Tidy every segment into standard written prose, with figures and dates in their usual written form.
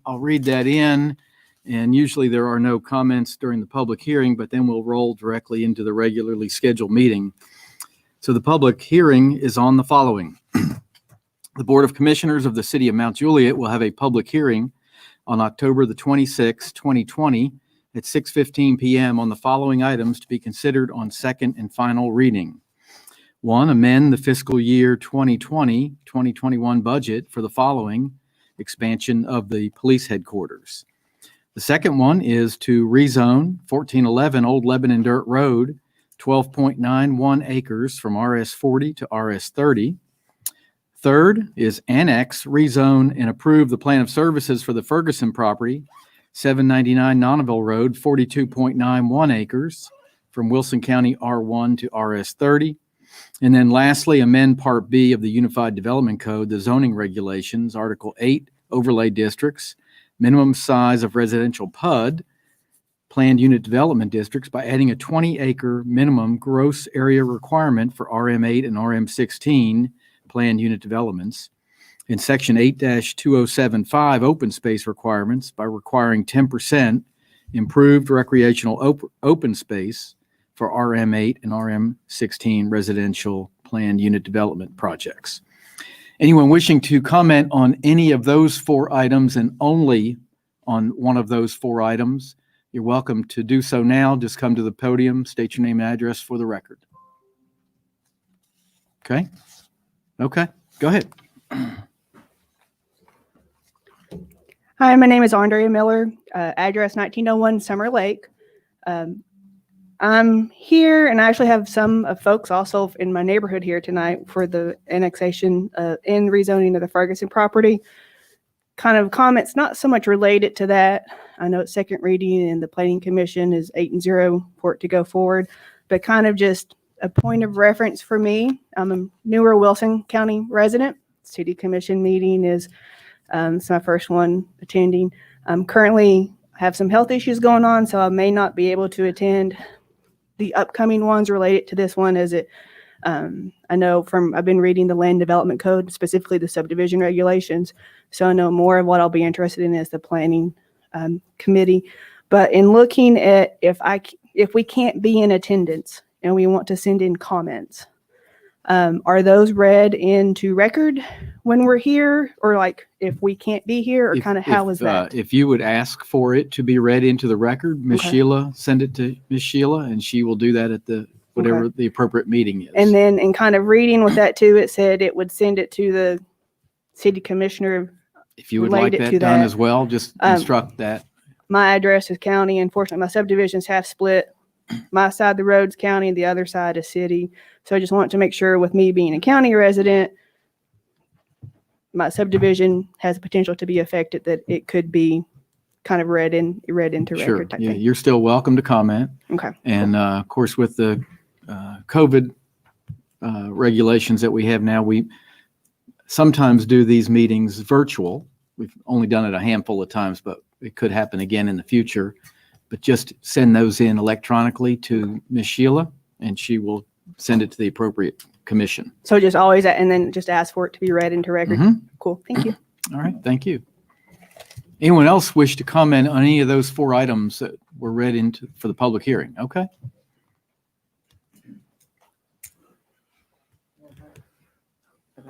I'll read that in, and usually there are no comments during the public hearing, but then we'll roll directly into the regularly scheduled meeting. So the public hearing is on the following. The Board of Commissioners of the City of Mount Juliet will have a public hearing on October the 26th, 2020 at 6:15 p.m. on the following items to be considered on second and final reading. 1, amend the fiscal year 2020-2021 budget for the following: expansion of the police headquarters. The second one is to rezone 1411 Old Lebanon Dirt Road, 12.91 acres from RS 40 to RS 30. Third is annex, rezone, and approve the plan of services for the Ferguson property, 799 Nonneville Road, 42.91 acres from Wilson County R1 to RS 30. And then lastly, amend Part B of the Unified Development Code, the zoning regulations, Article 8, overlay districts, minimum size of residential PUD, planned unit development districts, by adding a 20-acre minimum gross area requirement for RM8 and RM16 planned unit developments. In Section 8-2075 open space requirements, by requiring 10% improved recreational open space for RM8 and RM16 residential planned unit development projects. Anyone wishing to comment on any of those 4 items and only on one of those 4 items, you're welcome to do so now. Just come to the podium, state your name and address for the record. Okay? Okay, go ahead. Hi, my name is Andrea Miller, address 1901 Summer Lake. I'm here, and I actually have some folks also in my neighborhood here tonight for the annexation and rezoning of the Ferguson property. Kind of comments not so much related to that. I know it's second reading and the Planning Commission is 8-0 for it to go forward, but kind of just a point of reference for me. I'm a newer Wilson County resident. City Commission meeting is it's my first one attending. Currently have some health issues going on, so I may not be able to attend the upcoming ones related to this one, as it I know I've been reading the land development code, specifically the subdivision regulations, so I know more of what I'll be interested in is the planning committee. But in looking at if we can't be in attendance and we want to send in comments, are those read into record when we're here, or like if we can't be here, or kind of how is that? If you would ask for it to be read into the record, Ms. Okay. Sheila, send it to Ms. Sheila, and she will do that at whatever Okay. the appropriate meeting is. And then in kind of reading with that too, it said it would send it to the city commissioner. If you would like related that to done that, as well, just instruct that. My address is county. Unfortunately, my subdivision's half split. My side of the road's county, the other side is city. So I just want to make sure, with me being a county resident, my subdivision has the potential to be affected, that it could be kind of read into Sure. record type Yeah, thing. you're still welcome to comment. Okay. And of course, with the COVID regulations that we have now, we sometimes do these meetings virtual. We've only done it a handful of times, but it could happen again in the future. But just send those in electronically to Ms. Sheila, and she will send it to the appropriate commission. So just always, and then just ask for it to be read into record. Mhm. Cool. Thank you. All right, thank you. Anyone else wish to comment on any of those 4 items that were read into for the public hearing? Okay.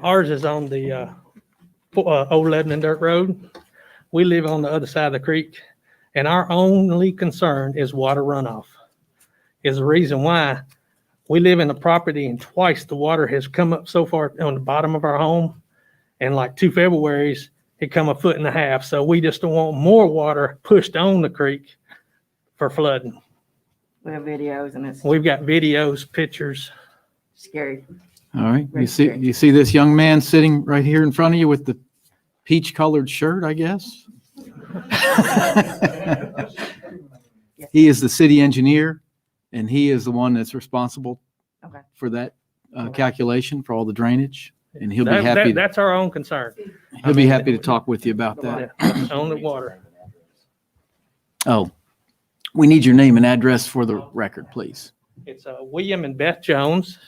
Ours is on the Old Lebanon Dirt Road. We live on the other side of the creek, and our only concern is water runoff. Is the reason why we live in a property, and twice the water has come up so far on the bottom of our home, and like 2 Februaries, it come 1.5 feet. So we just don't want more water pushed on the creek for flooding. We have videos and it's We've got videos, pictures. scary. All right. Very You see this young man sitting right here in front of you with the peach-colored shirt, I guess? He is the city engineer, and he is the one that's responsible Okay. for that calculation for all the drainage. And he'll be happy. That's our own concern. He'll be happy to talk with you about that. Yeah, on the water. Oh, we need your name and address for the record, please. It's William and Beth Jones,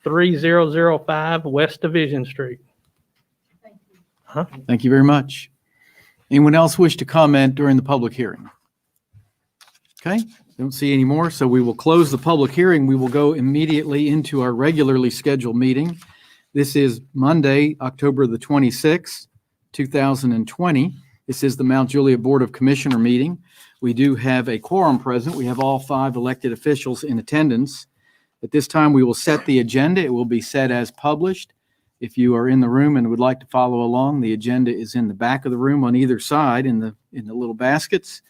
3005 West Division Street. Thank you very much. Anyone else wish to comment during the public hearing? Okay, don't see any more, so we will close the public hearing. We will go immediately into our regularly scheduled meeting. This is Monday, October the 26th, 2020. This is the Mount Juliet Board of Commissioner meeting. We do have a quorum present. We have all 5 elected officials in attendance. At this time, we will set the agenda. It will be set as published. If you are in the room and would like to follow along, the agenda is in the back of the room on either side in the little baskets.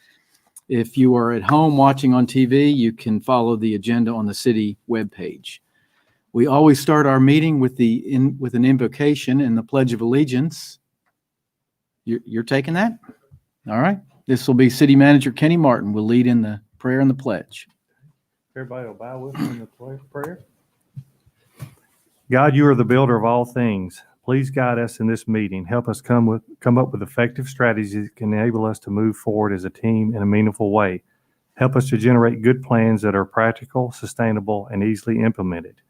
If you are at home watching on TV, you can follow the agenda on the city webpage. We always start our meeting with an invocation and the Pledge of Allegiance. You're taking that? All right. This will be City Manager Kenny Martin will lead in the prayer and the pledge. Everybody will bow with me in the prayer. God, you are the builder of all things. Please guide us in this meeting. Help us come up with effective strategies that can enable us to move forward as a team in a meaningful way. Help us to generate good plans that are practical, sustainable, and easily implemented.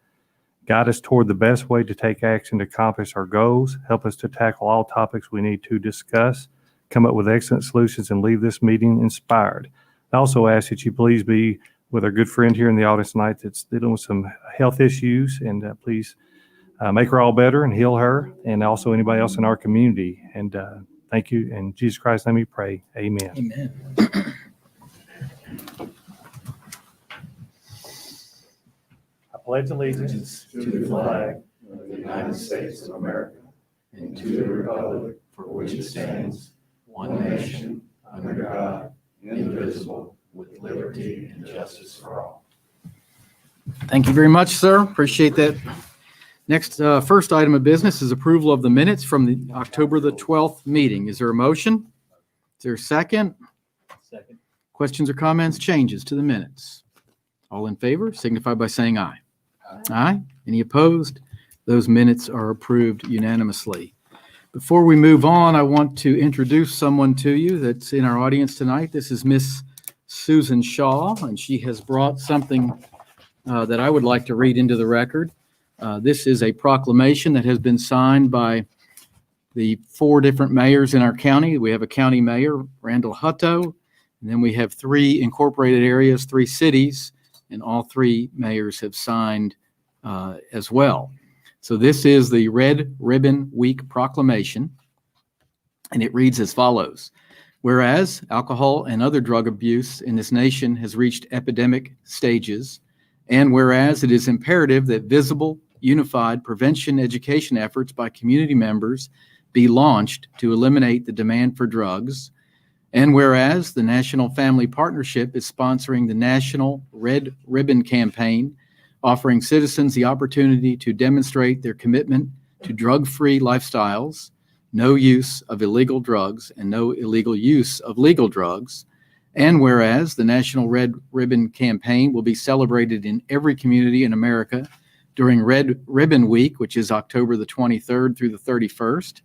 Guide us toward the best way to take action to accomplish our goals. Help us to tackle all topics we need to discuss, come up with excellent solutions, and leave this meeting inspired. I also ask that you please be with our good friend here in the audience tonight that's dealing with some health issues, and please make her all better and heal her, and also anybody else in our community. And thank you. In Jesus Christ's name we pray. Amen. Amen. I pledge allegiance to the flag of the United States of America and to the republic for which it stands, one nation, under God, indivisible, with liberty and justice for all. Thank you very much, sir. Appreciate that. Next, first item of business is approval of the minutes from the October the 12th meeting. Is there a motion? Is there a second? Second. Questions or comments, changes to the minutes? All in favor, signify by saying aye. Aye. Any opposed? Those minutes are approved unanimously. Before we move on, I want to introduce someone to you that's in our audience tonight. This is Miss Susan Shaw, and she has brought something that I would like to read into the record. This is a proclamation that has been signed by the 4 different mayors in our county. We have a county mayor, Randall Hutto, and then we have 3 incorporated areas, 3 cities, and all 3 mayors have signed as well. So this is the Red Ribbon Week proclamation, and it reads as follows. Whereas alcohol and other drug abuse in this nation has reached epidemic stages, and whereas it is imperative that visible, unified prevention education efforts by community members be launched to eliminate the demand for drugs, and whereas the National Family Partnership is sponsoring the National Red Ribbon Campaign, offering citizens the opportunity to demonstrate their commitment to drug-free lifestyles, no use of illegal drugs, and no illegal use of legal drugs. And whereas the National Red Ribbon Campaign will be celebrated in every community in America during Red Ribbon Week, which is October the 23rd through the 31st.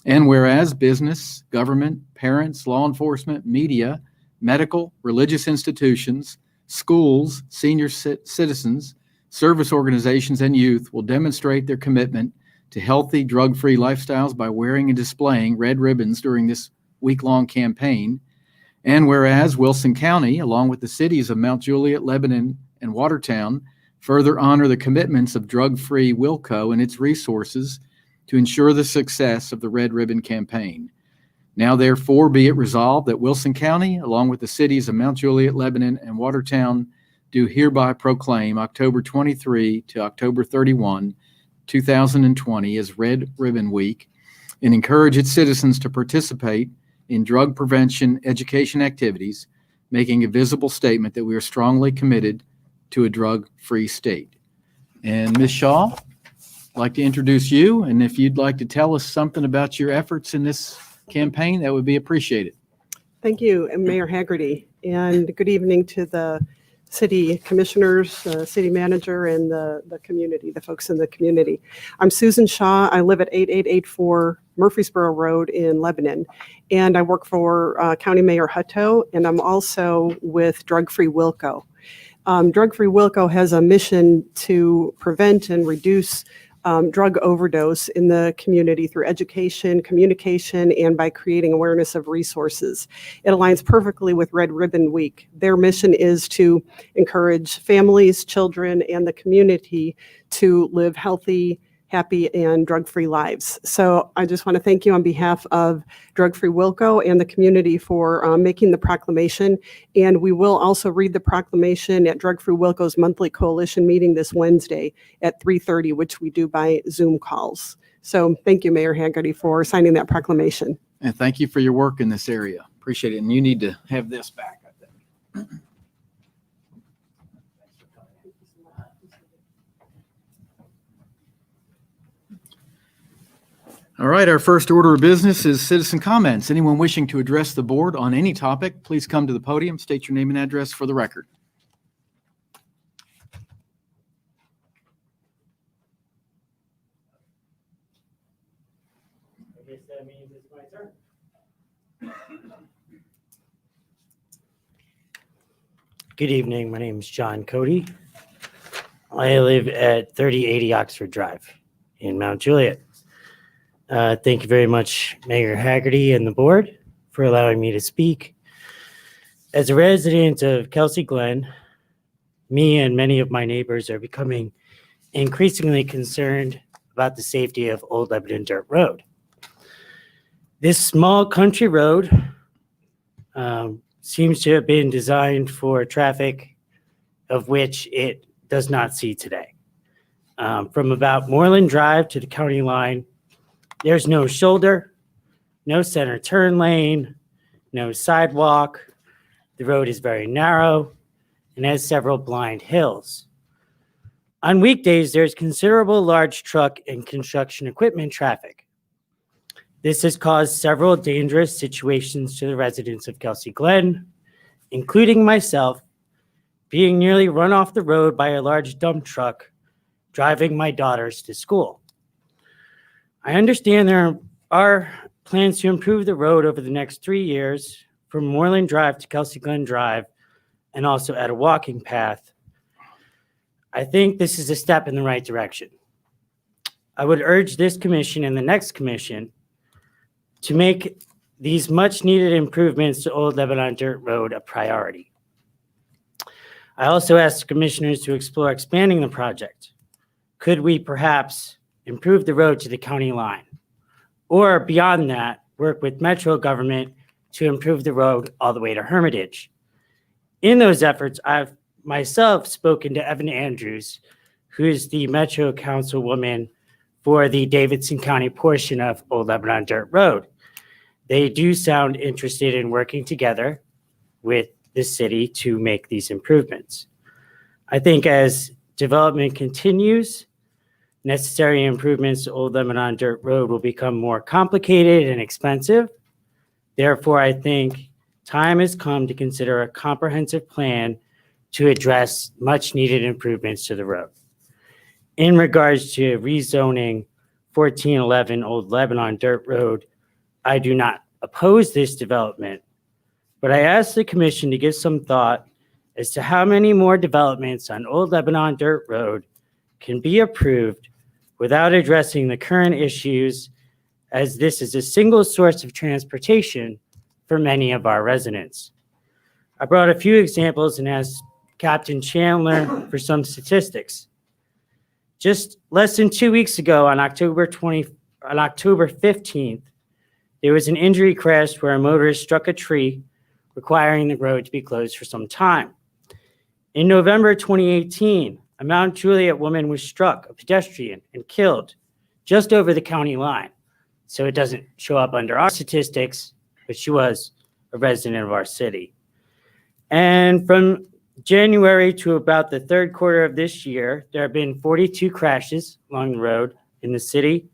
And whereas business, government, parents, law enforcement, media, medical, religious institutions, schools, senior citizens, service organizations, and youth will demonstrate their commitment to healthy, drug-free lifestyles by wearing and displaying red ribbons during this week-long campaign. And whereas Wilson County, along with the cities of Mount Juliet, Lebanon, and Watertown, further honor the commitments of drug-free Wilco and its resources to ensure the success of the Red Ribbon Campaign. Now, therefore, be it resolved that Wilson County, along with the cities of Mount Juliet, Lebanon, and Watertown, do hereby proclaim October 23 to October 31, 2020 as Red Ribbon Week, and encourage its citizens to participate in drug prevention education activities, making a visible statement that we are strongly committed to a drug-free state. And Ms. Shaw, I'd like to introduce you, and if you'd like to tell us something about your efforts in this campaign, that would be appreciated. Thank you, and Mayor Haggerty, and good evening to the city commissioners, city manager, and the community, the folks in the community. I'm Susan Shaw. I live at 8884 Murfreesboro Road in Lebanon, and I work for County Mayor Hutto, and I'm also with Drug Free Wilco. Drug Free Wilco has a mission to prevent and reduce drug overdose in the community through education, communication, and by creating awareness of resources. It aligns perfectly with Red Ribbon Week. Their mission is to encourage families, children, and the community to live healthy, happy, and drug-free lives. So I just want to thank you on behalf of Drug Free Wilco and the community for making the proclamation. And we will also read the proclamation at Drug Free Wilco's monthly coalition meeting this Wednesday at 3:30, which we do by Zoom calls. So thank you, Mayor Haggerty, for signing that proclamation. And thank you for your work in this area. Appreciate it. And you need to have this back, I think. All right, our first order of business is citizen comments. Anyone wishing to address the board on any topic, please come to the podium, state your name and address for the record. I guess that means it's my turn. Good evening, my name is John Cody. I live at 3080 Oxford Drive in Mount Juliet. Thank you very much, Mayor Haggerty and the board, for allowing me to speak. As a resident of Kelsey Glen, me and many of my neighbors are becoming increasingly concerned about the safety of Old Lebanon Dirt Road. This small country road seems to have been designed for traffic of which it does not see today. From about Moreland Drive to the county line, there's no shoulder, no center turn lane, no sidewalk. The road is very narrow and has several blind hills. On weekdays, there's considerable large truck and construction equipment traffic. This has caused several dangerous situations to the residents of Kelsey Glen, including myself, being nearly run off the road by a large dump truck driving my daughters to school. I understand there are plans to improve the road over the next 3 years from Moreland Drive to Kelsey Glen Drive and also at a walking path. I think this is a step in the right direction. I would urge this commission and the next commission to make these much needed improvements to Old Lebanon Dirt Road a priority. I also asked commissioners to explore expanding the project. Could we perhaps improve the road to the county line? Or beyond that, work with Metro government to improve the road all the way to Hermitage. In those efforts, I've myself spoken to Evan Andrews, who is the Metro Councilwoman for the Davidson County portion of Old Lebanon Dirt Road. They do sound interested in working together with the city to make these improvements. I think as development continues, necessary improvements to Old Lebanon Dirt Road will become more complicated and expensive. Therefore, I think time has come to consider a comprehensive plan to address much needed improvements to the road. In regards to rezoning 1411 Old Lebanon Dirt Road, I do not oppose this development, but I ask the commission to give some thought as to how many more developments on Old Lebanon Dirt Road can be approved without addressing the current issues, as this is a single source of transportation for many of our residents. I brought a few examples and asked Captain Chandler for some statistics. Just less than 2 weeks ago on October 15th, there was an injury crash where a motorist struck a tree, requiring the road to be closed for some time. In November 2018, a Mount Juliet woman was struck, a pedestrian, and killed just over the county line. So it doesn't show up under our statistics, but she was a resident of our city. And from January to about the third quarter of this year, there have been 42 crashes along the road in the city,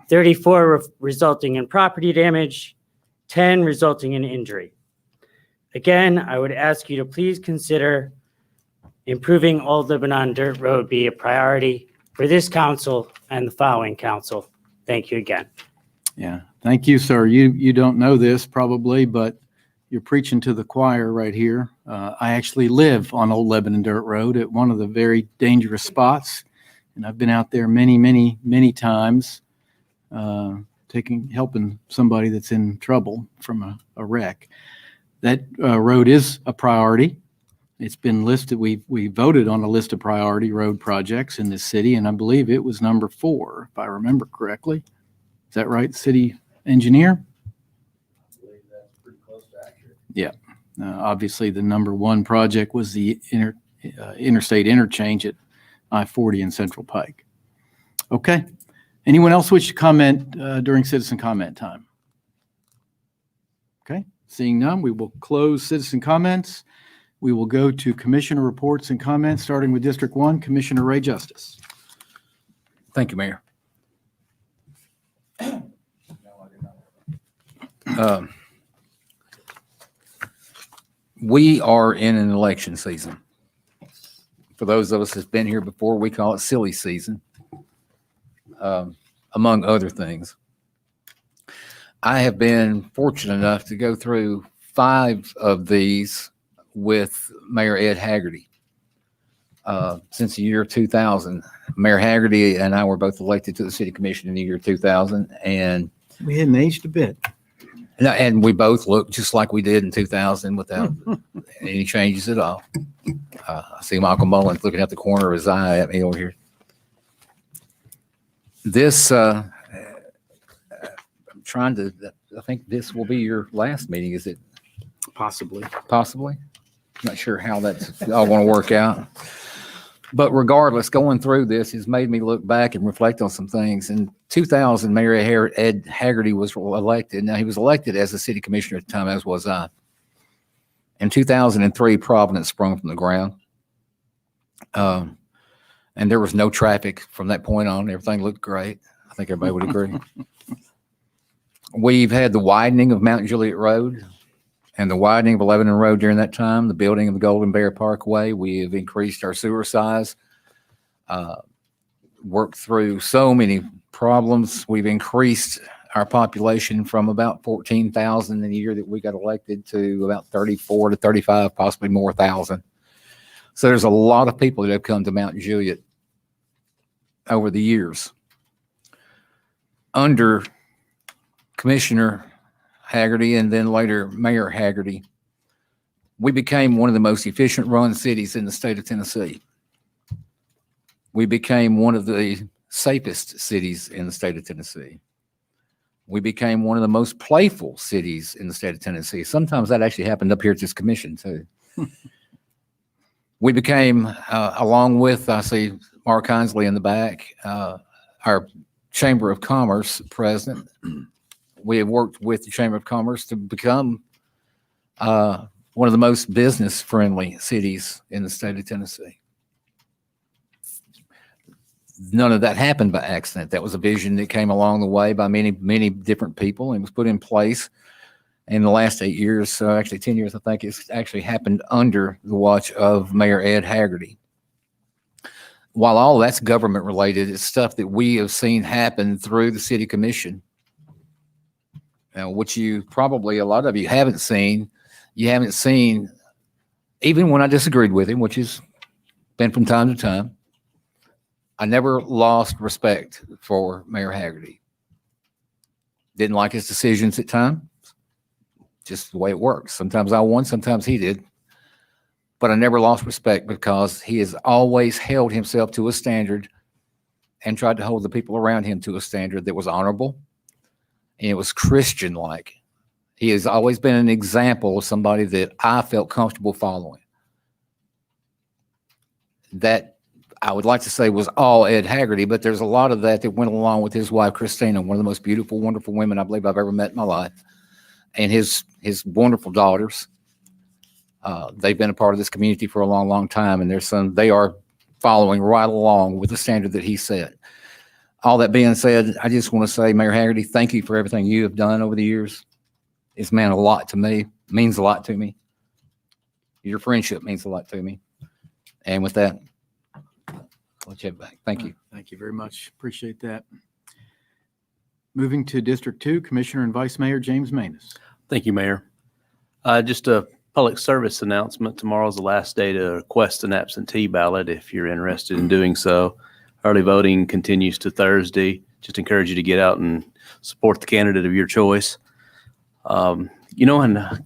34 resulting in property damage, 10 resulting in injury. Again, I would ask you to please consider improving Old Lebanon Dirt Road be a priority for this council and the following council. Thank you again. Yeah, thank you, sir. You don't know this probably, but you're preaching to the choir right here. I actually live on Old Lebanon Dirt Road at one of the very dangerous spots. And I've been out there many, many, many times, helping somebody that's in trouble from a wreck. That road is a priority. It's been listed, we voted on a list of priority road projects in this city, and I believe it was number 4, if I remember correctly. Is that right, city engineer? I believe that's pretty close to accurate. Yeah. Obviously, the number 1 project was the interstate interchange at I-40 and Central Pike. Okay. Anyone else wish to comment during citizen comment time? Okay. Seeing none, we will close citizen comments. We will go to commissioner reports and comments, starting with District 1, Commissioner Ray Justice. Thank you, Mayor. We are in an election season. For those of us that's been here before, we call it silly season, among other things. I have been fortunate enough to go through 5 of these with Mayor Ed Haggerty since the year 2000. Mayor Haggerty and I were both elected to the city commission in the year 2000, and We hadn't aged a bit. we both looked just like we did in 2000 without any changes at all. I see Michael Mullins looking out the corner of his eye at me over here. This, I'm trying to, I think this will be your last meeting, is it? Possibly. Possibly. Not sure how that's all going to work out. But regardless, going through this has made me look back and reflect on some things. In 2000, Mayor Ed Haggerty was elected. Now, he was elected as a city commissioner at the time, as was I. In 2003, Providence sprung from the ground. And there was no traffic from that point on. Everything looked great. I think everybody would agree. We've had the widening of Mount Juliet Road and the widening of Lebanon Road during that time, the building of the Golden Bear Parkway. We have increased our sewer size, worked through so many problems. We've increased our population from about 14,000 in the year that we got elected to about 34 to 35, possibly more thousand. So there's a lot of people that have come to Mount Juliet over the years. Under Commissioner Haggerty and then later Mayor Haggerty, we became one of the most efficient run cities in the state of Tennessee. We became one of the safest cities in the state of Tennessee. We became one of the most playful cities in the state of Tennessee. Sometimes that actually happened up here at this commission too. We became, along with, I see Mark Hinsley in the back, our Chamber of Commerce president. We have worked with the Chamber of Commerce to become one of the most business-friendly cities in the state of Tennessee. None of that happened by accident. That was a vision that came along the way by many, many different people and was put in place in the last 8 years. So actually 10 years, I think it's actually happened under the watch of Mayor Ed Haggerty. While all that's government related, it's stuff that we have seen happen through the city commission. Which you probably, a lot of you haven't seen. You haven't seen, even when I disagreed with him, which has been from time to time, I never lost respect for Mayor Haggerty. Didn't like his decisions at times, just the way it works. Sometimes I won, sometimes he did. But I never lost respect because he has always held himself to a standard and tried to hold the people around him to a standard that was honorable and it was Christian-like. He has always been an example of somebody that I felt comfortable following. That I would like to say was all Ed Haggerty, but there's a lot of that that went along with his wife, Christina, one of the most beautiful, wonderful women I believe I've ever met in my life, and his wonderful daughters. They've been a part of this community for a long, long time, and they are following right along with the standard that he set. All that being said, I just want to say, Mayor Haggerty, thank you for everything you have done over the years. It's meant a lot to me, means a lot to me. Your friendship means a lot to me. And with that, I'll let you have it back. Thank you. Thank you very much. Appreciate that. Moving to District 2, Commissioner and Vice Mayor James Maness. Thank you, Mayor. Just a public service announcement. Tomorrow's the last day to request an absentee ballot if you're interested in doing so. Early voting continues to Thursday. Just encourage you to get out and support the candidate of your choice. And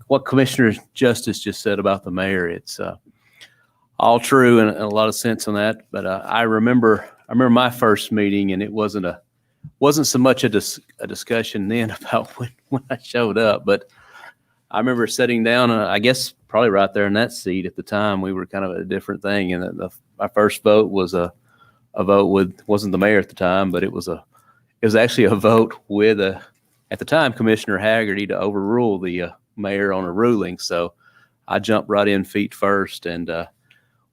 what Commissioner Justice just said about the mayor, it's all true and a lot of sense on that. But I remember my first meeting, and it wasn't so much a discussion then about when I showed up, but I remember sitting down, I guess probably right there in that seat at the time. We were kind of at a different thing, and my first vote was a vote with, wasn't the mayor at the time, but it was actually a vote with at the time, Commissioner Haggerty, to overrule the mayor on a ruling. So I jumped right in feet first, and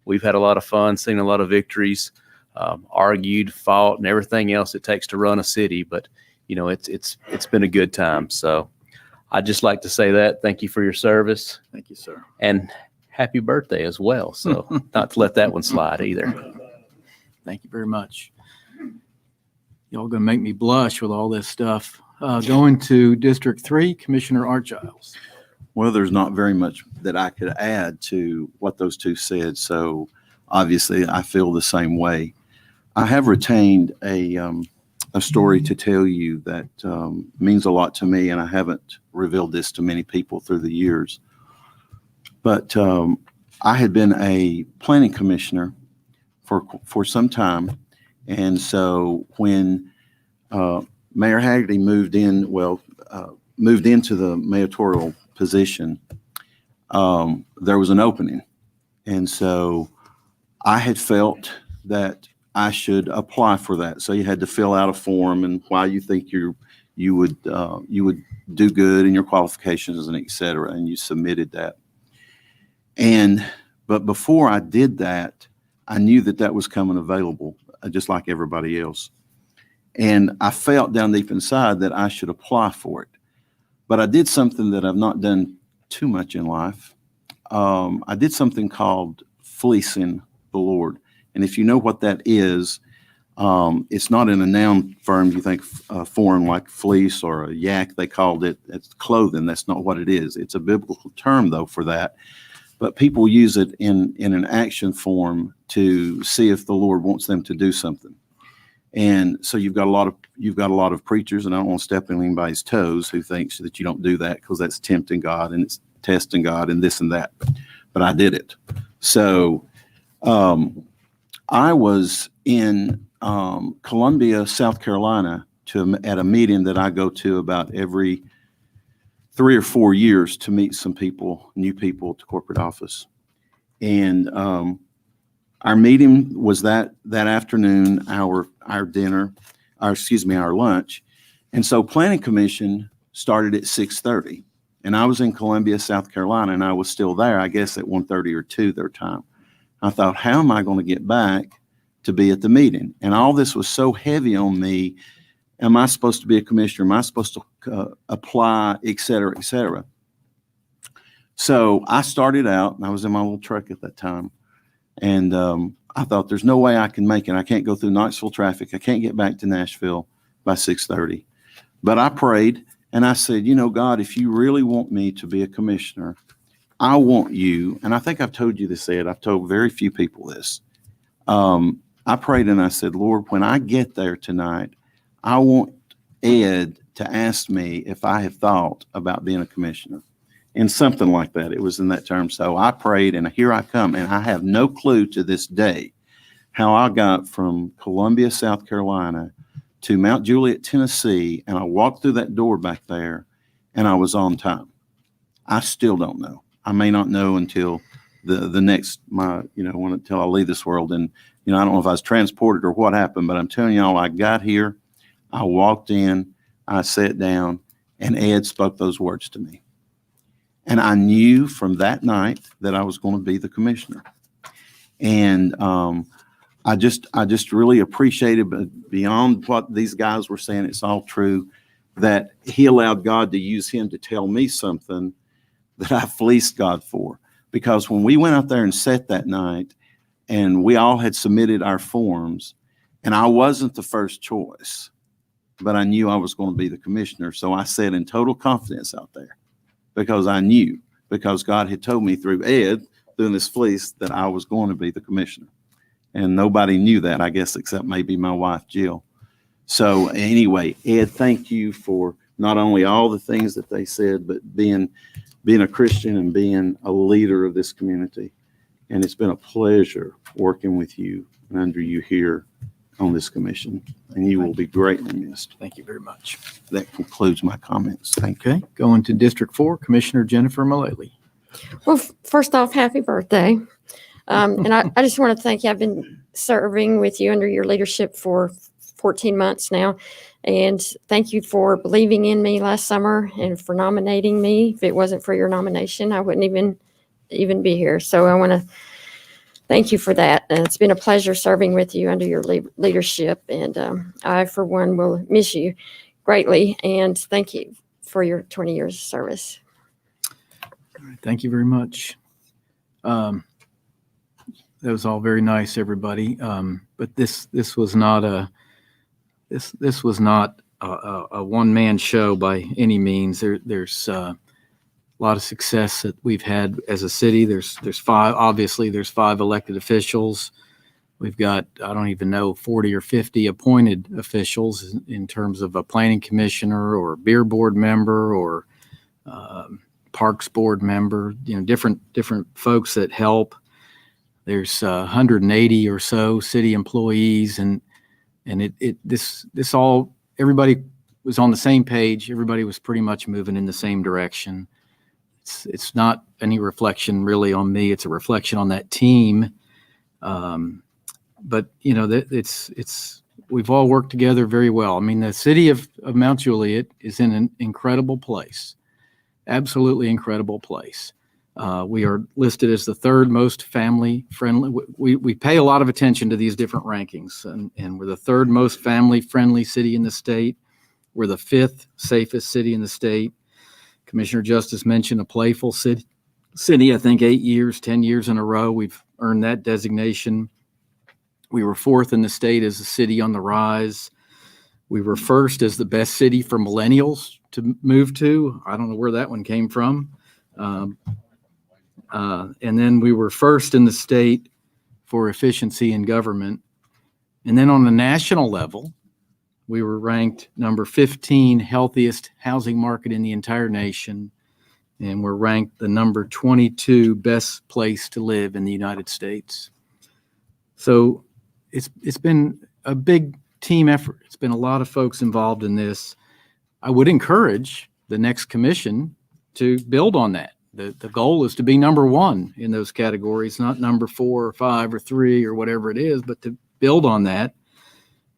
we've had a lot of fun, seen a lot of victories, argued, fought, and everything else it takes to run a city. But it's been a good time. So I'd just like to say that. Thank you for your service. Thank you, sir. And happy birthday as well. So not to let that one slide either. Thank you very much. Y'all gonna make me blush with all this stuff. Going to District 3, Commissioner Art Giles. Well, there's not very much that I could add to what those two said. So obviously I feel the same way. I have retained a story to tell you that means a lot to me, and I haven't revealed this to many people through the years. But I had been a planning commissioner for some time, and so when Mayor Haggerty moved into the mayoral position, there was an opening, and so I had felt that I should apply for that. So you had to fill out a form and why you think you would do good in your qualifications and et cetera, and you submitted that. But before I did that, I knew that was coming available, just like everybody else. And I felt down deep inside that I should apply for it. But I did something that I've not done too much in life. I did something called fleecing the Lord. And if you know what that is, it's not in a noun form you think foreign like fleece or a yak, they called it. It's clothing. That's not what it is. It's a biblical term, though, for that. But people use it in an action form to see if the Lord wants them to do something. And so you've got a lot of preachers, and I don't want to step on anybody's toes, who thinks that you don't do that because that's tempting God and it's testing God and this and that. But I did it. So I was in Columbia, South Carolina, at a meeting that I go to about every 3 or 4 years to meet some people, new people to corporate office. And our meeting was that afternoon, our lunch. And so Planning Commission started at 6:30. And I was in Columbia, South Carolina, and I was still there, I guess at 1:30 or 2 their time. I thought, how am I going to get back to be at the meeting? And all this was so heavy on me. Am I supposed to be a commissioner? Am I supposed to apply, et cetera, et cetera? So I started out, and I was in my little truck at that time. And I thought, there's no way I can make it. I can't go through Knoxville traffic. I can't get back to Nashville by 6:30. But I prayed, and I said, God, if you really want me to be a commissioner, I want you, and I think I've told you this, Ed. I've told very few people this. I prayed and I said, Lord, when I get there tonight, I want Ed to ask me if I have thought about being a commissioner. And something like that. It was in that term. So I prayed, and here I come. And I have no clue to this day how I got from Columbia, South Carolina to Mount Juliet, Tennessee. And I walked through that door back there, and I was on time. I still don't know. I may not know until until I leave this world. And, I don't know if I was transported or what happened, but I'm telling y'all, I got here, I walked in, I sat down, and Ed spoke those words to me. And I knew from that night that I was going to be the commissioner. And I just really appreciated, but beyond what these guys were saying, it's all true, that he allowed God to use him to tell me something that I fleeced God for. Because when we went out there and sat that night, and we all had submitted our forms, and I wasn't the first choice, but I knew I was going to be the commissioner. So I sat in total confidence out there because I knew, because God had told me through Ed, through this fleece, that I was going to be the commissioner. And nobody knew that, I guess, except maybe my wife, Jill. So anyway, Ed, thank you for not only all the things that they said, but being a Christian and being a leader of this community. And it's been a pleasure working with you and under you here on this commission. And you will be greatly missed. Thank you very much. That concludes my comments. Thank you. Okay, going to District 4, Commissioner Jennifer Mullally. Well, first off, happy birthday. And I just want to thank you. I've been serving with you under your leadership for 14 months now. And thank you for believing in me last summer and for nominating me. If it wasn't for your nomination, I wouldn't even be here. So I want to thank you for that. And it's been a pleasure serving with you under your leadership. And I, for one, will miss you greatly. And thank you for your 20 years of service. All right, thank you very much. That was all very nice, everybody. But this was not a one-man show by any means. There's a lot of success that we've had as a city. There's five elected officials. We've got, I don't even know, 40 or 50 appointed officials in terms of a planning commissioner or a beer board member or parks board member, different folks that help. There's 180 or so city employees, and this all, everybody was on the same page. Everybody was pretty much moving in the same direction. It's not any reflection really on me. It's a reflection on that team. But we've all worked together very well. I mean, the city of Mount Juliet is in an incredible place, absolutely incredible place. We are listed as the third most family friendly. We pay a lot of attention to these different rankings, and we're the third most family friendly city in the state. We're the fifth safest city in the state. Commissioner Justice mentioned a playful city. I think 10 years in a row, we've earned that designation. We were fourth in the state as a city on the rise. We were first as the best city for millennials to move to. I don't know where that one came from. And then we were first in the state for efficiency in government. And then on the national level, we were ranked number 15 healthiest housing market in the entire nation. And we're ranked the number 22 best place to live in the United States. So it's been a big team effort. It's been a lot of folks involved in this. I would encourage the next commission to build on that. The goal is to be number one in those categories, not number 4 or 5 or 3 or whatever it is, but to build on that.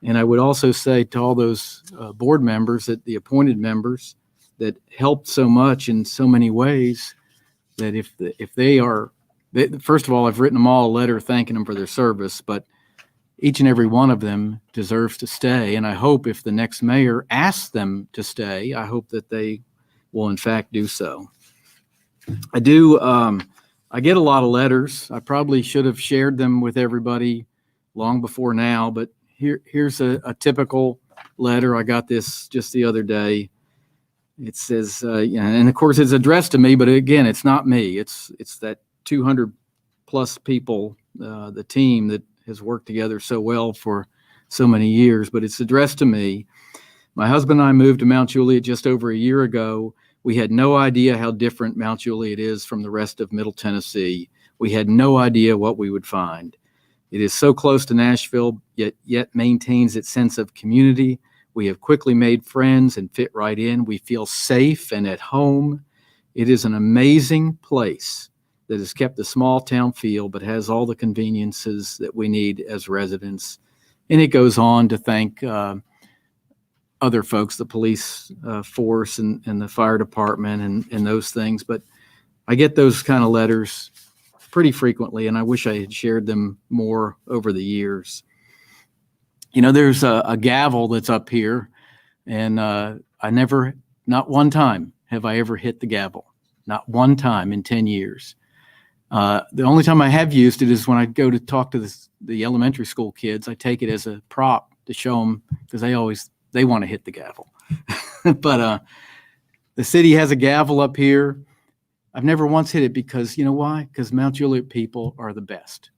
And I would also say to all those board members, that the appointed members that helped so much in so many ways, that if they are, first of all, I've written them all a letter thanking them for their service, but each and every one of them deserves to stay. And I hope if the next mayor asks them to stay, I hope that they will in fact do so. I get a lot of letters. I probably should have shared them with everybody long before now, but here's a typical letter. I got this just the other day. It says, and of course it's addressed to me, but again, it's not me. It's that 200 plus people, the team that has worked together so well for so many years, but it's addressed to me. My husband and I moved to Mount Juliet just over a year ago. We had no idea how different Mount Juliet is from the rest of Middle Tennessee. We had no idea what we would find. It is so close to Nashville, yet maintains its sense of community. We have quickly made friends and fit right in. We feel safe and at home. It is an amazing place that has kept the small town feel, but has all the conveniences that we need as residents. And it goes on to thank other folks, the police force and the fire department and those things. But I get those kind of letters pretty frequently, and I wish I had shared them more over the years. There's a gavel that's up here, and not one time have I ever hit the gavel. Not one time in 10 years. The only time I have used it is when I go to talk to the elementary school kids. I take it as a prop to show them, because they want to hit the gavel. But the city has a gavel up here. I've never once hit it because, you know why? Because Mount Juliet people are the best.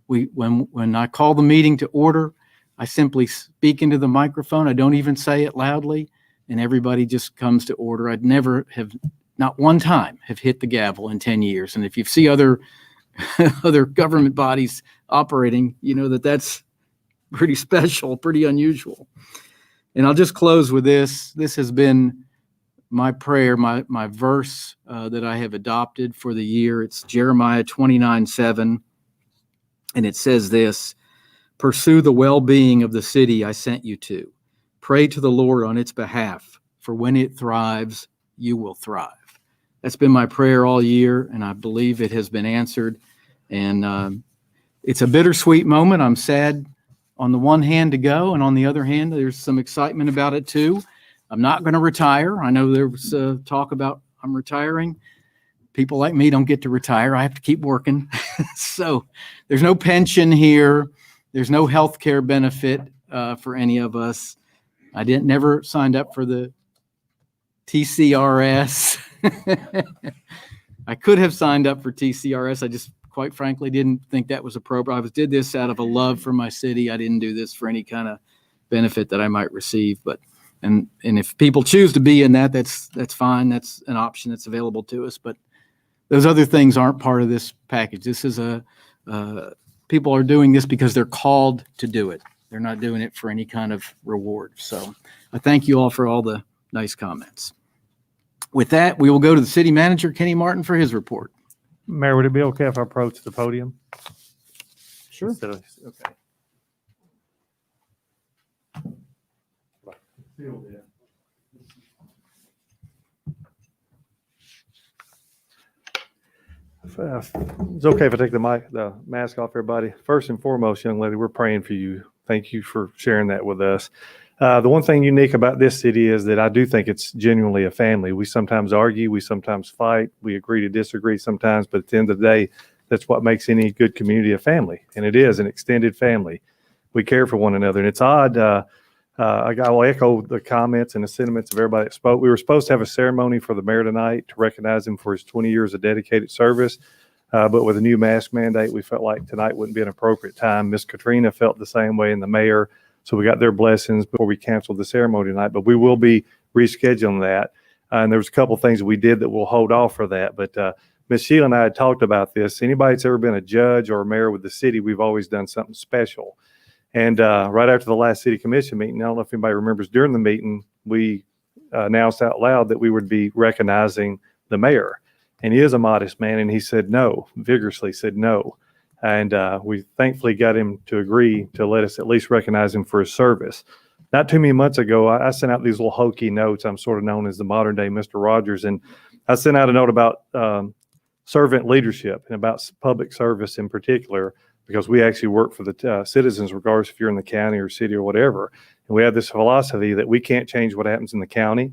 When I call the meeting to order, I simply speak into the microphone. I don't even say it loudly, and everybody just comes to order. I'd never have, not one time, have hit the gavel in 10 years. And if you see other other government bodies operating, you know that that's pretty special, pretty unusual. And I'll just close with this. This has been my prayer, my verse that I have adopted for the year. It's Jeremiah 29:7. And it says this: pursue the well-being of the city I sent you to. Pray to the Lord on its behalf, for when it thrives, you will thrive. That's been my prayer all year, and I believe it has been answered. And it's a bittersweet moment. I'm sad on the one hand to go, and on the other hand, there's some excitement about it too. I'm not going to retire. I know there was talk about I'm retiring. People like me don't get to retire. I have to keep working. So there's no pension here. There's no health care benefit for any of us. I never signed up for the TCRS. I could have signed up for TCRS. I just, quite frankly, didn't think that was appropriate. I did this out of a love for my city. I didn't do this for any kind of benefit that I might receive. But and if people choose to be in that, that's fine. That's an option that's available to us. But those other things aren't part of this package. This is people are doing this because they're called to do it. They're not doing it for any kind of reward. So I thank you all for all the nice comments. With that, we will go to the city manager, Kenny Martin, for his report. Mayor, would it be okay if I approach the podium? Sure. Okay. It's okay if I take the mask off, everybody. First and foremost, young lady, we're praying for you. Thank you for sharing that with us. The one thing unique about this city is that I do think it's genuinely a family. We sometimes argue, we sometimes fight, we agree to disagree sometimes, but at the end of the day, that's what makes any good community a family. And it is an extended family. We care for one another. And it's odd. I will echo the comments and the sentiments of everybody that spoke. We were supposed to have a ceremony for the mayor tonight to recognize him for his 20 years of dedicated service. But with a new mask mandate, we felt like tonight wouldn't be an appropriate time. Miss Katrina felt the same way, and the mayor. So we got their blessings before we canceled the ceremony tonight. But we will be rescheduling that. And there was a couple of things that we did that we'll hold off for that. But Ms. Sheila and I had talked about this. Anybody that's ever been a judge or a mayor with the city, we've always done something special. And right after the last city commission meeting, I don't know if anybody remembers, during the meeting, we announced out loud that we would be recognizing the mayor. And he is a modest man, and he said no, vigorously said no. And we thankfully got him to agree to let us at least recognize him for his service. Not too many months ago, I sent out these little hokey notes. I'm sort of known as the modern day Mr. Rogers. And I sent out a note about servant leadership and about public service in particular, because we actually work for the citizens, regardless if you're in the county or city or whatever. And we have this philosophy that we can't change what happens in the county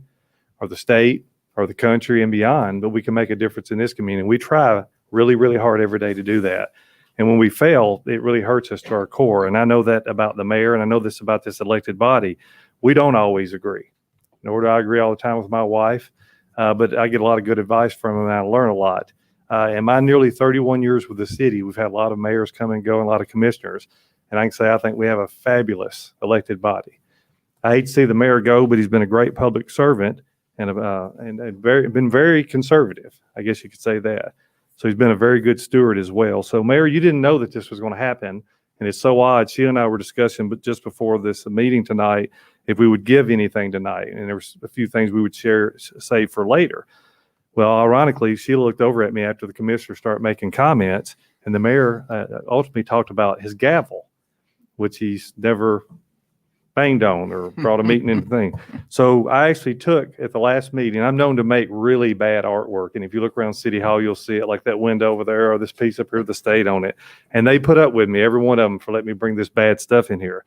or the state or the country and beyond, but we can make a difference in this community. We try really, really hard every day to do that. And when we fail, it really hurts us to our core. And I know that about the mayor, and I know this about this elected body. We don't always agree, nor do I agree all the time with my wife, but I get a lot of good advice from them, and I learn a lot. In my nearly 31 years with the city, we've had a lot of mayors come and go and a lot of commissioners. And I can say I think we have a fabulous elected body. I hate to see the mayor go, but he's been a great public servant and been very conservative. I guess you could say that. So he's been a very good steward as well. So Mayor, you didn't know that this was going to happen. And it's so odd. Sheila and I were discussing, but just before this meeting tonight, if we would give anything tonight. And there was a few things we would save for later. Well, ironically, Sheila looked over at me after the commissioner started making comments, and the mayor ultimately talked about his gavel, which he's never banged on or brought a meeting into thing. So I actually took at the last meeting, I'm known to make really bad artwork. And if you look around City Hall, you'll see it, like that window over there or this piece up here with the state on it. And they put up with me, every one of them, for letting me bring this bad stuff in here.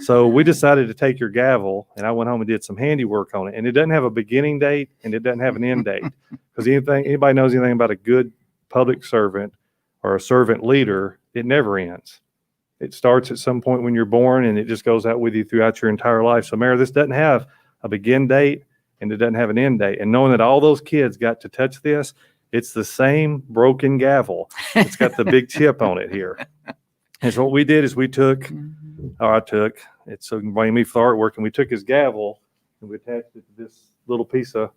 So we decided to take your gavel, and I went home and did some handiwork on it. And it doesn't have a beginning date, and it doesn't have an end date. Because anybody knows anything about a good public servant or a servant leader, it never ends. It starts at some point when you're born, and it just goes out with you throughout your entire life. So, Mayor, this doesn't have a begin date, and it doesn't have an end date. And knowing that all those kids got to touch this, it's the same broken gavel. It's got the big chip on it here. And so what we did is I took, it's so you can blame me for artwork, and we took his gavel and we attached it to this little piece of,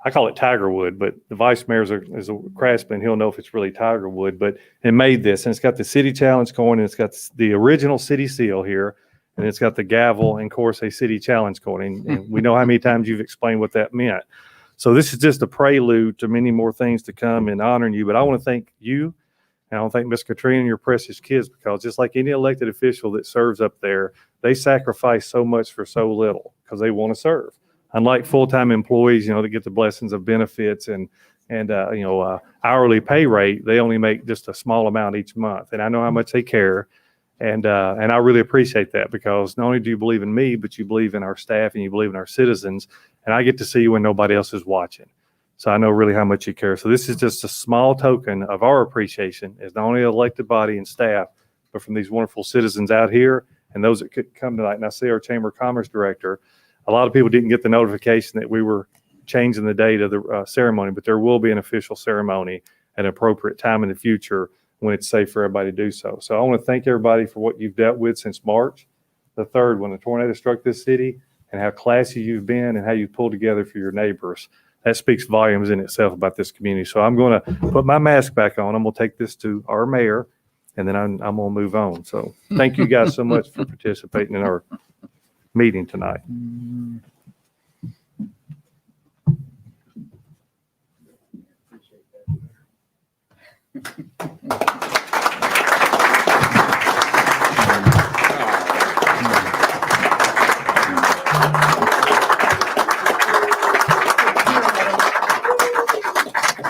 I call it tiger wood, but the vice mayor is a craftsman. He'll know if it's really tiger wood, but it made this, and it's got the city challenge coin, and it's got the original city seal here, and it's got the gavel and, of course, a city challenge coin. And we know how many times you've explained what that meant. So this is just a prelude to many more things to come in honoring you. But I want to thank you, and I want to thank Miss Katrina and your precious kids, because just like any elected official that serves up there, they sacrifice so much for so little because they want to serve. Unlike full-time employees, that get the blessings of benefits and hourly pay rate, they only make just a small amount each month. And I know how much they care. And I really appreciate that, because not only do you believe in me, but you believe in our staff and you believe in our citizens. And I get to see you when nobody else is watching. So I know really how much you care. So this is just a small token of our appreciation as not only an elected body and staff, but from these wonderful citizens out here and those that could come tonight. And I see our Chamber of Commerce director. A lot of people didn't get the notification that we were changing the date of the ceremony, but there will be an official ceremony at an appropriate time in the future when it's safe for everybody to do so. So I want to thank everybody for what you've dealt with since March the 3rd, when the tornado struck this city, and how classy you've been and how you pulled together for your neighbors. That speaks volumes in itself about this community. So I'm going to put my mask back on. I'm going to take this to our mayor, and then I'm going to move on. So thank you guys so much for participating in our meeting tonight.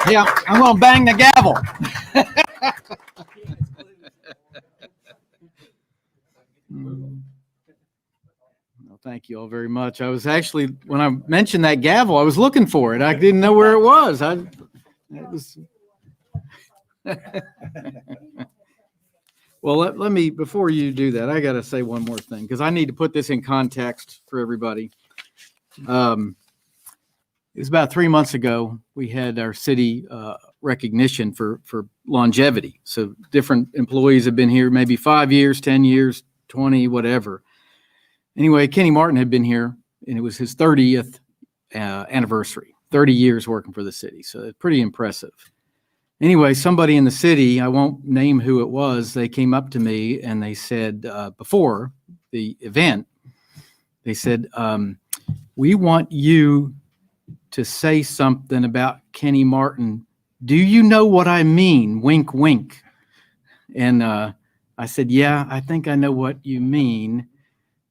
Yeah, I'm going to bang the gavel. Well, thank you all very much. I was actually, when I mentioned that gavel, I was looking for it. I didn't know where it was. Well, let me, before you do that, I got to say one more thing, because I need to put this in context for everybody. It was about 3 months ago, we had our city recognition for longevity. So different employees have been here maybe 5 years, 10 years, 20, whatever. Anyway, Kenny Martin had been here, and it was his 30th anniversary, 30 years working for the city. So it's pretty impressive. Anyway, somebody in the city, I won't name who it was, they came up to me and they said, before the event, they said, we want you to say something about Kenny Martin. Do you know what I mean? Wink, wink. And I said, yeah, I think I know what you mean.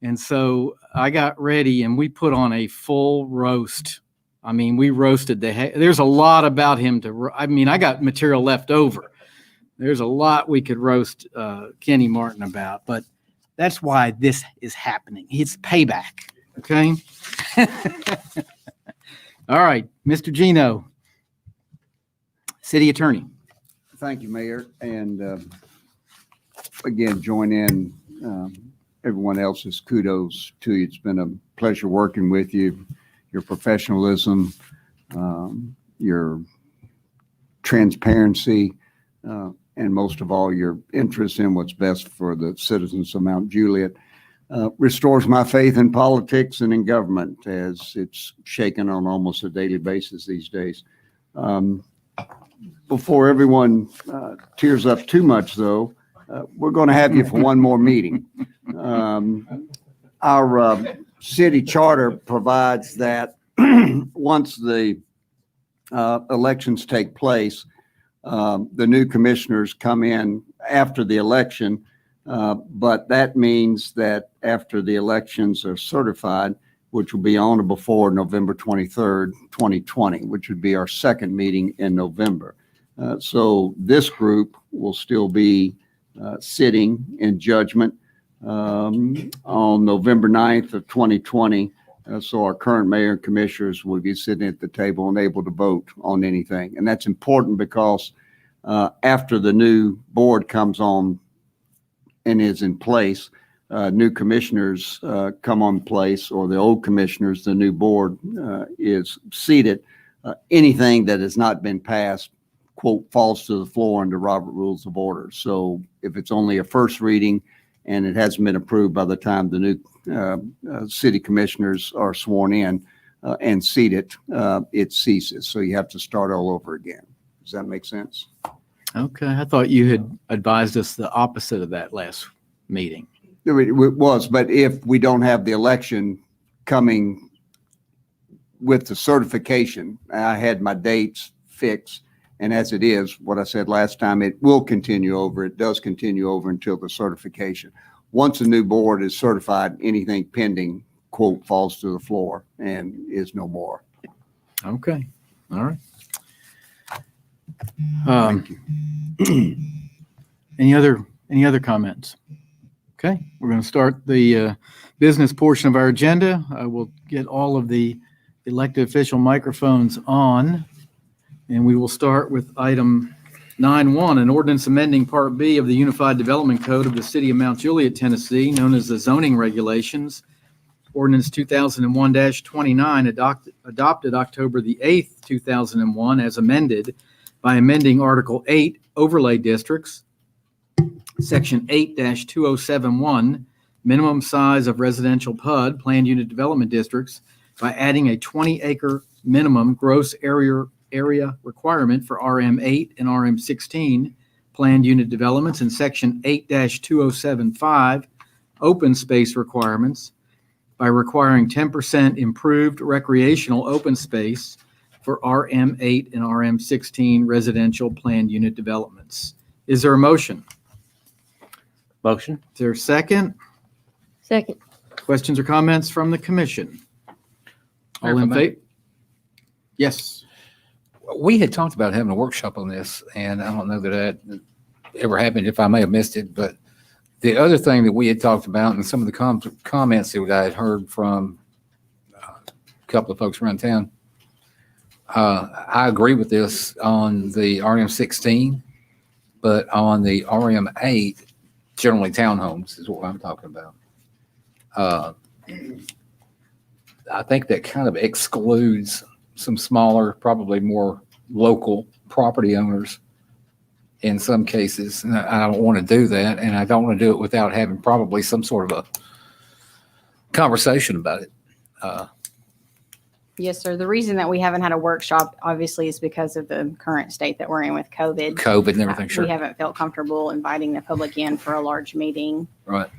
And so I got ready and we put on a full roast. I mean, we roasted there's a lot about him I got material left over. There's a lot we could roast Kenny Martin about, but that's why this is happening. It's payback. Okay. All right, Mr. Gino, City Attorney. Thank you, Mayor. And again, join in everyone else's kudos to you. It's been a pleasure working with you. Your professionalism, your transparency, and most of all, your interest in what's best for the citizens of Mount Juliet. Restores my faith in politics and in government, as it's shaken on almost a daily basis these days. Before everyone tears up too much, though, we're going to have you for one more meeting. Our city charter provides that once the elections take place, the new commissioners come in after the election. But that means that after the elections are certified, which will be on or before November 23rd, 2020, which would be our second meeting in November. So this group will still be sitting in judgment on November 9th of 2020. So our current mayor and commissioners will be sitting at the table and able to vote on anything. And that's important because after the new board comes on and is in place, new commissioners come on place, or the old commissioners, the new board is seated. Anything that has not been passed quote, falls to the floor under Robert Rules of Order. So if it's only a first reading and it hasn't been approved by the time the new city commissioners are sworn in and seated, it ceases. So you have to start all over again. Does that make sense? Okay, I thought you had advised us the opposite of that last meeting. It was, but if we don't have the election coming with the certification, I had my dates fixed. And as it is, what I said last time, it will continue over. It does continue over until the certification. Once a new board is certified, anything pending, quote, falls to the floor and is no more. Okay, all right. Thank you. Any other comments? Okay, we're going to start the business portion of our agenda. I will get all of the elected official microphones on, and we will start with item 9.1, an ordinance amending Part B of the Unified Development Code of the City of Mount Juliet, Tennessee, known as the zoning regulations. Ordinance 2001-29 adopted October the 8th, 2001, as amended by amending Article 8, Overlay Districts, Section 8-2071, minimum size of residential PUD, planned unit development districts, by adding a 20-acre minimum gross area requirement for RM8 and RM16 planned unit developments, and Section 8-2075, open space requirements, by requiring 10% improved recreational open space for RM8 and RM16 residential planned unit developments. Is there a motion? Motion? Is there a second? Second. Questions or comments from the commission? All in favor? Yes. We had talked about having a workshop on this, and I don't know that that ever happened, if I may have missed it, but the other thing that we had talked about and some of the comments that I had heard from a couple of folks around town, I agree with this on the RM16, but on the RM8, generally townhomes is what I'm talking about. I think that kind of excludes some smaller, probably more local property owners in some cases. And I don't want to do that, and I don't want to do it without having probably some sort of a conversation about it. Yes, sir. The reason that we haven't had a workshop, obviously, is because of the current state that we're in with COVID. COVID and everything, sure. We haven't felt comfortable inviting the public in for a large meeting. Right.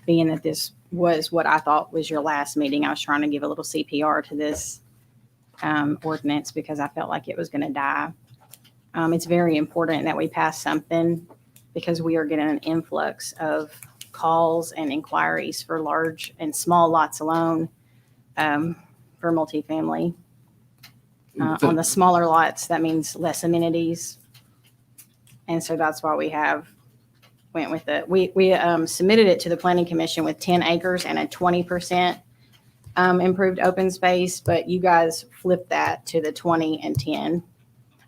Being that this was what I thought was your last meeting, I was trying to give a little CPR to this ordinance because I felt like it was going to die. It's very important that we pass something because we are getting an influx of calls and inquiries for large and small lots alone for multifamily. On the smaller lots, that means less amenities. And so that's why we went with it. We submitted it to the Planning Commission with 10 acres and a 20% improved open space, but you guys flipped that to the 20 and 10.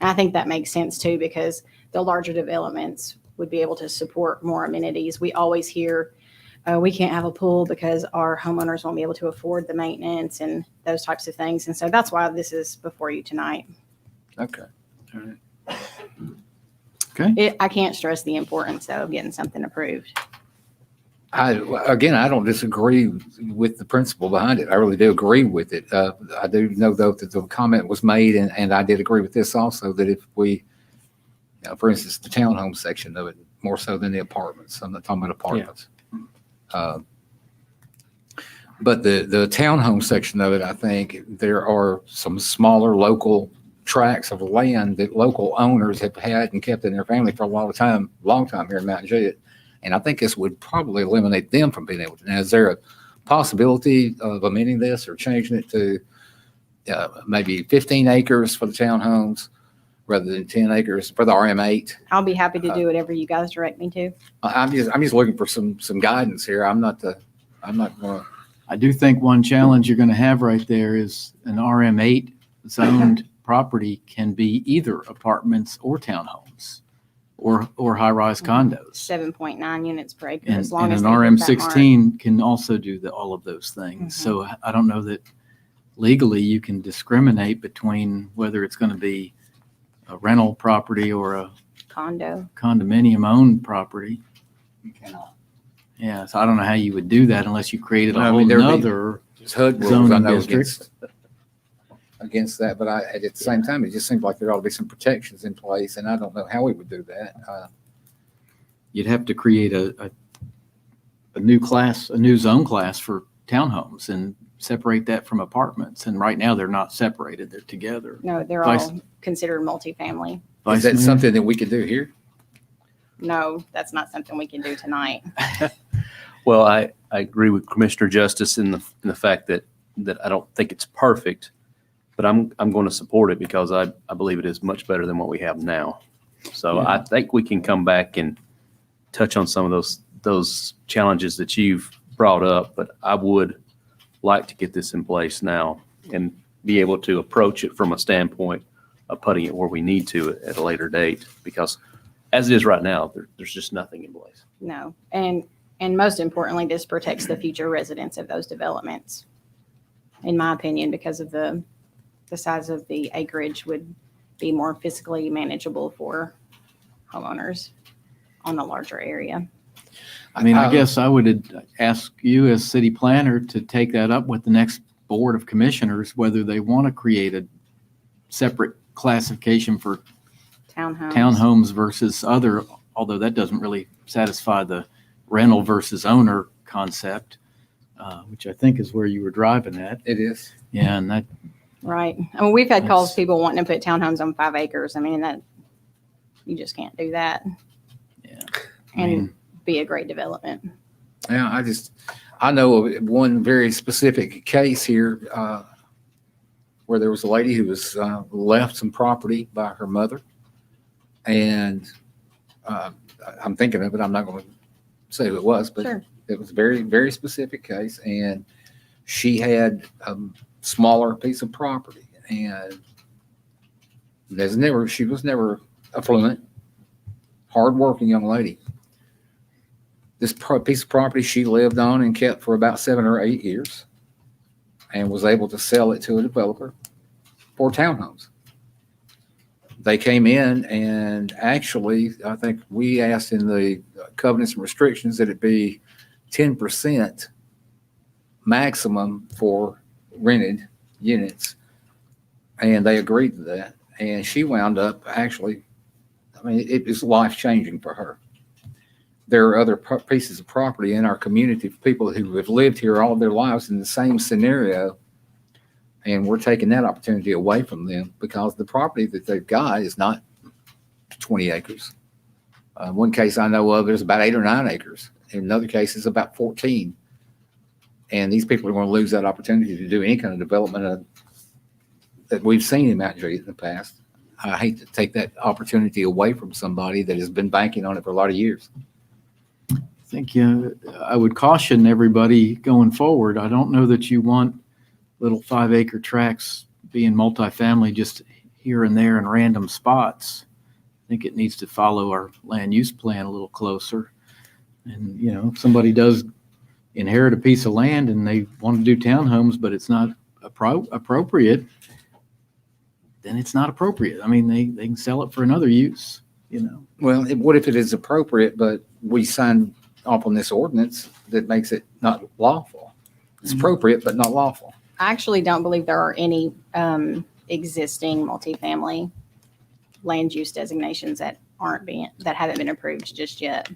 And I think that makes sense too, because the larger developments would be able to support more amenities. We always hear we can't have a pool because our homeowners won't be able to afford the maintenance and those types of things. And so that's why this is before you tonight. Okay. All right. Okay. I can't stress the importance though of getting something approved. I don't disagree with the principle behind it. I really do agree with it. I do know, though, that the comment was made, and I did agree with this also, that if we, for instance, the townhome section of it, more so than the apartments. I'm not talking about apartments. Yeah. But the townhome section of it, I think there are some smaller local tracts of land that local owners have had and kept in their family for a long time here in Mount Juliet. And I think this would probably eliminate them from being able to. Now, is there a possibility of amending this or changing it to maybe 15 acres for the townhomes rather than 10 acres for the RM8? I'll be happy to do whatever you guys direct me to. I'm just looking for some guidance here. I'm not going to. I do think one challenge you're going to have right there is an RM8 zoned property can be either apartments or townhomes or high-rise condos. 7.9 units per acre, And as long an as they hit that RM16 can also do all of those things. So I don't know that legally you can discriminate between whether it's going to be rental property or a Condo. condominium owned property. You cannot. Yeah, so I don't know how you would do that unless you created a I whole mean, there'd be- nother. There's HUD rules, I Zoning know, district. against that, but at the same time, it just seems like there ought to be some protections in place, and I don't know how we would do that. You'd have to create a new class, a new zone class for townhomes and separate that from apartments. And right now they're not separated, they're together. No, they're Vice- all considered multifamily. Is Vice that Mayor? something that we could do here? No, that's not something we can do tonight. Well, I agree with Commissioner Justice in the fact that I don't think it's perfect, but I'm going to support it because I believe it is much better than what we have now. So Yeah. I think we can come back and touch on some of those challenges that you've brought up, but I would like to get this in place now and be able to approach it from a standpoint of putting it where we need to at a later date, because as it is right now, there's just nothing in place. No. And most importantly, this protects the future residents of those developments, in my opinion, because of the size of the acreage would be more fiscally manageable for homeowners on a larger area. I mean, I guess I would ask you as city planner to take that up with the next board of commissioners, whether they want to create a separate classification for townhomes versus other, although that doesn't really satisfy the rental versus owner concept, which I think is where you were driving at. It is. Yeah, and that, Right. I mean, we've had calls, That's- people wanting to put townhomes on 5 acres. I mean, that, you just can't do that yeah. and be a great development. Yeah, I know of one very specific case here where there was a lady who was left some property by her mother. And I'm thinking of it, I'm not going to say who it was, but Sure. it was a very, very specific case. And she had a smaller piece of property, and she was never affluent, hardworking young lady. This piece of property she lived on and kept for about 7 or 8 years, and was able to sell it to a developer for townhomes. They came in, and actually, I think we asked in the covenants and restrictions that it be 10% maximum for rented units. And they agreed to that. And she wound up actually, I mean, it was life-changing for her. There are other pieces of property in our community for people who have lived here all their lives in the same scenario. And we're taking that opportunity away from them because the property that they've got is not 20 acres. One case I know of, there's about 8 or 9 acres. In another case, it's about 14. And these people are going to lose that opportunity to do any kind of development that we've seen in Mount Juliet in the past. I hate to take that opportunity away from somebody that has been banking on it for a lot of years. I think I would caution everybody going forward. I don't know that you want little 5-acre tracts being multifamily just here and there in random spots. I think it needs to follow our land use plan a little closer. And, if somebody does inherit a piece of land and they want to do townhomes, but it's not appropriate, then it's not appropriate. I mean, they can sell it for another use, Well, what if it is appropriate, but we sign off on this ordinance that makes it not lawful? It's appropriate, but not lawful. I actually don't believe there are any existing multifamily land use designations that haven't been approved just yet.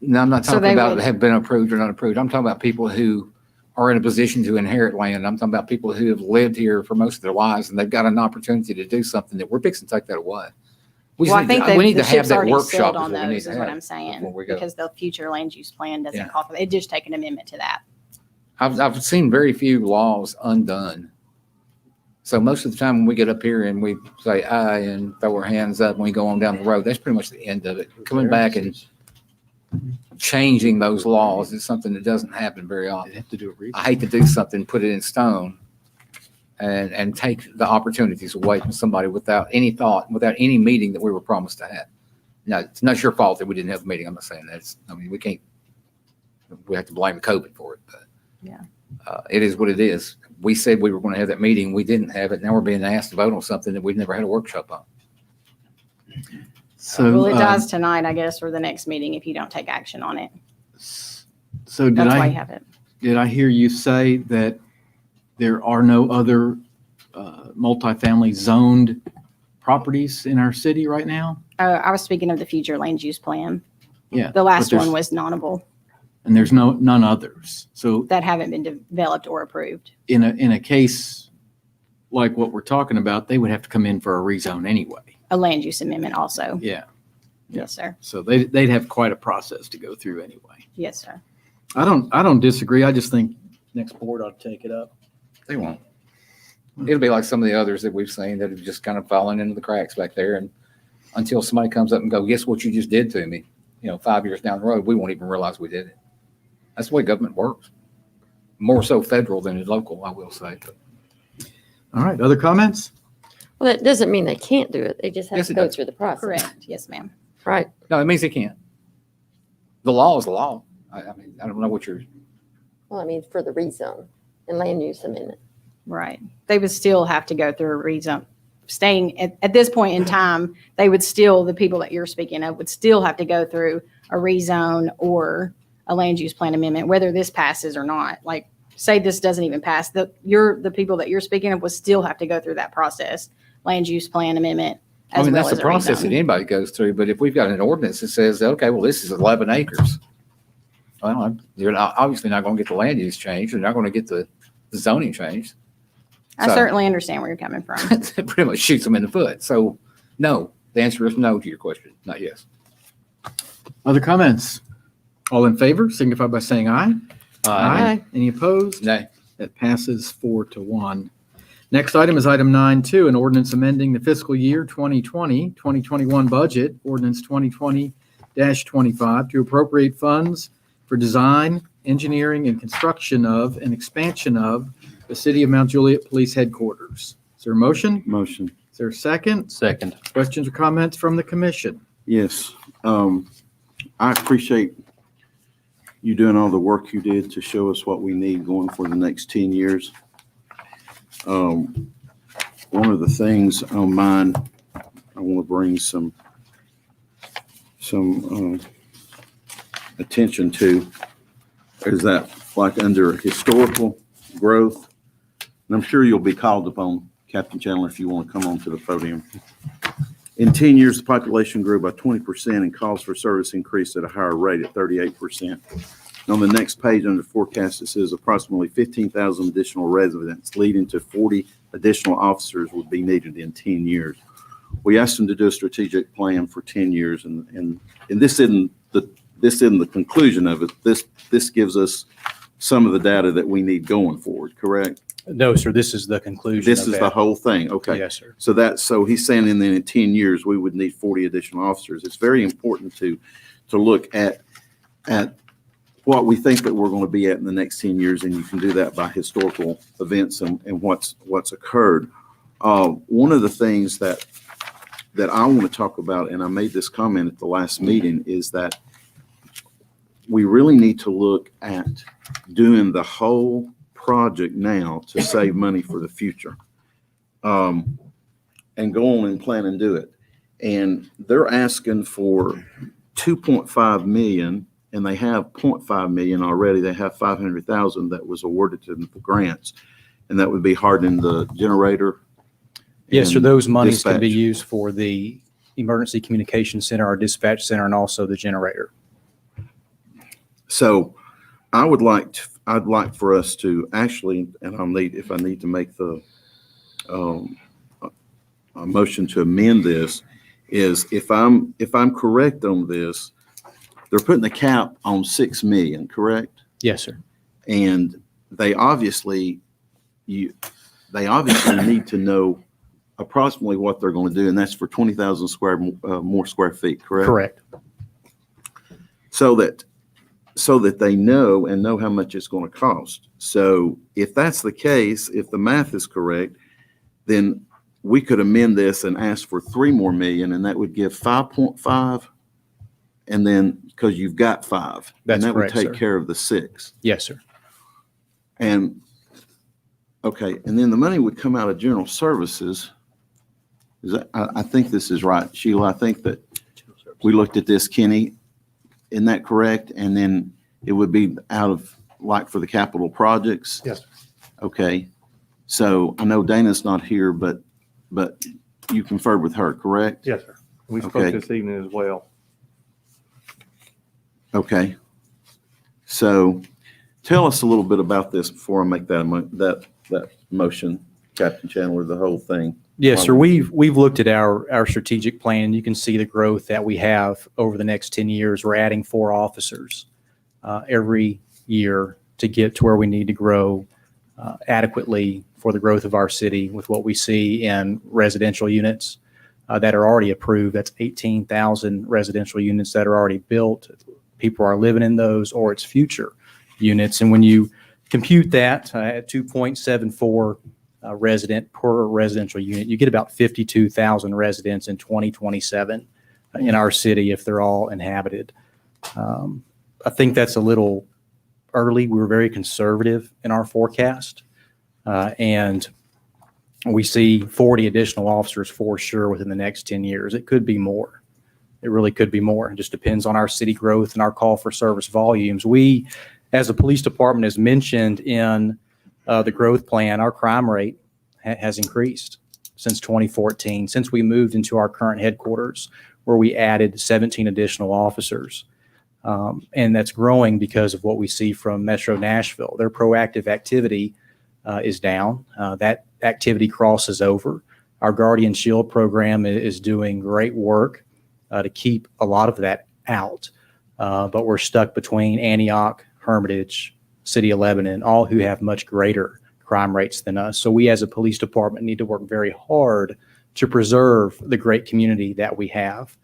No, I'm not So talking they about would- have been approved or not approved. I'm talking about people who are in a position to inherit land. I'm talking about people who have lived here for most of their lives and they've got an opportunity to do something that we're fixing to take that away. We Well, I need think to, we need the to have ship's that already workshop sailed is on what we need those, to is what have I'm saying, before we go. because the future land use plan doesn't Yeah. call for, it just take an amendment to that. I've seen very few laws undone. So most of the time when we get up here and we say aye and throw our hands up when we go on down the road, that's pretty much the end of it. Coming back and changing those laws is something that doesn't happen very They often. have to do a I hate to do something, put it in stone and take the opportunities away from somebody without any thought, without any meeting that we were promised to have. Now, it's not your fault that we didn't have a meeting. I'm not saying that. We have to blame COVID for it, but Yeah. it is what it is. We said we were going to have that meeting. We didn't have it. Now we're being asked to vote on something that we've never had a workshop on. So, Well, it dies tonight, I guess, for the next meeting if you don't take action on it. so That's why you have it. did I hear you say that there are no other multifamily zoned properties in our city right now? I was speaking of the future land use plan. Yeah. The last but there's- one was nonable And there's none others. So that haven't been developed or approved. in a case like what we're talking about, they would have to come in for a rezone anyway. A land use amendment also. Yeah. Yes, sir. So they'd have quite a process to go through anyway. Yes, sir. I don't disagree. I just think next board ought to take it up. They won't. It'll be like some of the others that we've seen that have just kind of fallen into the cracks back there. And until somebody comes up and go, guess what you just did to me? 5 years down the road, we won't even realize we did it. That's the way government works. More so federal than local, I will say. All right. Other comments? Well, that doesn't mean they can't do it. They just have Yes, to it go does. through the process. Correct. Yes, ma'am. Right. No, it means they can't. The law is the law. I mean, I don't know what you're, Well, I mean, for the rezone and land use amendment. Right. They would still have to go through a rezone. Staying at this point in time, they would still, the people that you're speaking of would still have to go through a rezone or a land use plan amendment, whether this passes or not. Like, say this doesn't even pass, the people that you're speaking of would still have to go through that process, land use plan amendment, I as mean, well that's as the a process that rezone. anybody goes through. But if we've got an ordinance that says, okay, well, this is 11 acres. Well, you're obviously not going to get the land use changed. You're not going to get the zoning changed. I So- certainly understand where you're coming from. It pretty much shoots them in the foot. So, no, the answer is no to your question, not yes. Other comments? All in favor signify by saying aye. Aye. Any opposed? Nay. That passes 4-1. Next item is item 9.2, an ordinance amending the fiscal year 2020-2021 budget, ordinance 2020-25, to appropriate funds for design, engineering, and construction of and expansion of the City of Mount Juliet Police Headquarters. Is there a motion? Motion. Is there a second? Second. Questions or comments from the commission? Yes. I appreciate you doing all the work you did to show us what we need going for the next 10 years. One of the things on mine, I want to bring some attention to is that, like, under historical growth, and I'm sure you'll be called upon, Captain Chandler, if you want to come on to the podium. In 10 years, the population grew by 20% and calls for service increased at a higher rate at 38%. On the next page under forecast, it says approximately 15,000 additional residents, leading to 40 additional officers would be needed in 10 years. We asked them to do a strategic plan for 10 years, and this isn't the conclusion of it. This gives us some of the data that we need going forward, correct? No, sir, this is the conclusion. This of is the that. whole thing, okay. Yes, sir. So he's saying in 10 years, we would need 40 additional officers. It's very important to look at what we think that we're going to be at in the next 10 years, and you can do that by historical events and what's occurred. One of the things that I want to talk about, and I made this comment at the last meeting, is that we really need to look at doing the whole project now to save money for the future, and go on and plan and do it. And they're asking for 2.5 million, and they have 0.5 million already. They have 500,000 that was awarded to them for grants, and that would be hardening the generator. Yes, sir, and those monies can be dispatch. used for the emergency communication center, our dispatch center, and also the generator. So I'd like for us to actually, and if I need to make the a motion to amend this, is if I'm correct on this, they're putting the cap on 6 million, correct? Yes, sir. And they obviously need to know approximately what they're going to do, and that's for 20,000 more square feet, correct? Correct. So that they know how much it's going to cost. So if that's the case, if the math is correct, then we could amend this and ask for 3 more million, and that would give 5.5. And then, because you've got 5, That's and that correct, would take sir. care of the 6. Yes, sir. And, okay, and then the money would come out of general services, I think this is right, Sheila. I think that we looked at this, Kenny, isn't that correct? And then it would be out of, like, for the capital projects? Yes, sir. Okay. So I know Dana's not here, but you conferred with her, correct? Yes, sir. We spoke Okay. this evening as well. Okay. So tell us a little bit about this before I make that motion, Captain Chandler, the whole thing. Yes, sir. We've looked at our strategic plan. You can see the growth that we have over the next 10 years. We're adding 4 officers every year to get to where we need to grow adequately for the growth of our city with what we see in residential units that are already approved. That's 18,000 residential units that are already built. People are living in those, or it's future units. And when you compute that at 2.74 resident per residential unit, you get about 52,000 residents in 2027 in our city if they're all inhabited. I think that's a little early. We were very conservative in our forecast, and we see 40 additional officers for sure within the next 10 years. It could be more. It really could be more. It just depends on our city growth and our call for service volumes. We, as a police department, as mentioned in the growth plan, our crime rate has increased since 2014, since we moved into our current headquarters, where we added 17 additional officers. And that's growing because of what we see from Metro Nashville. Their proactive activity is down. That activity crosses over. Our Guardian Shield program is doing great work to keep a lot of that out. But we're stuck between Antioch, Hermitage, City of Lebanon, all who have much greater crime rates than us. So we as a police department need to work very hard to preserve the great community that we have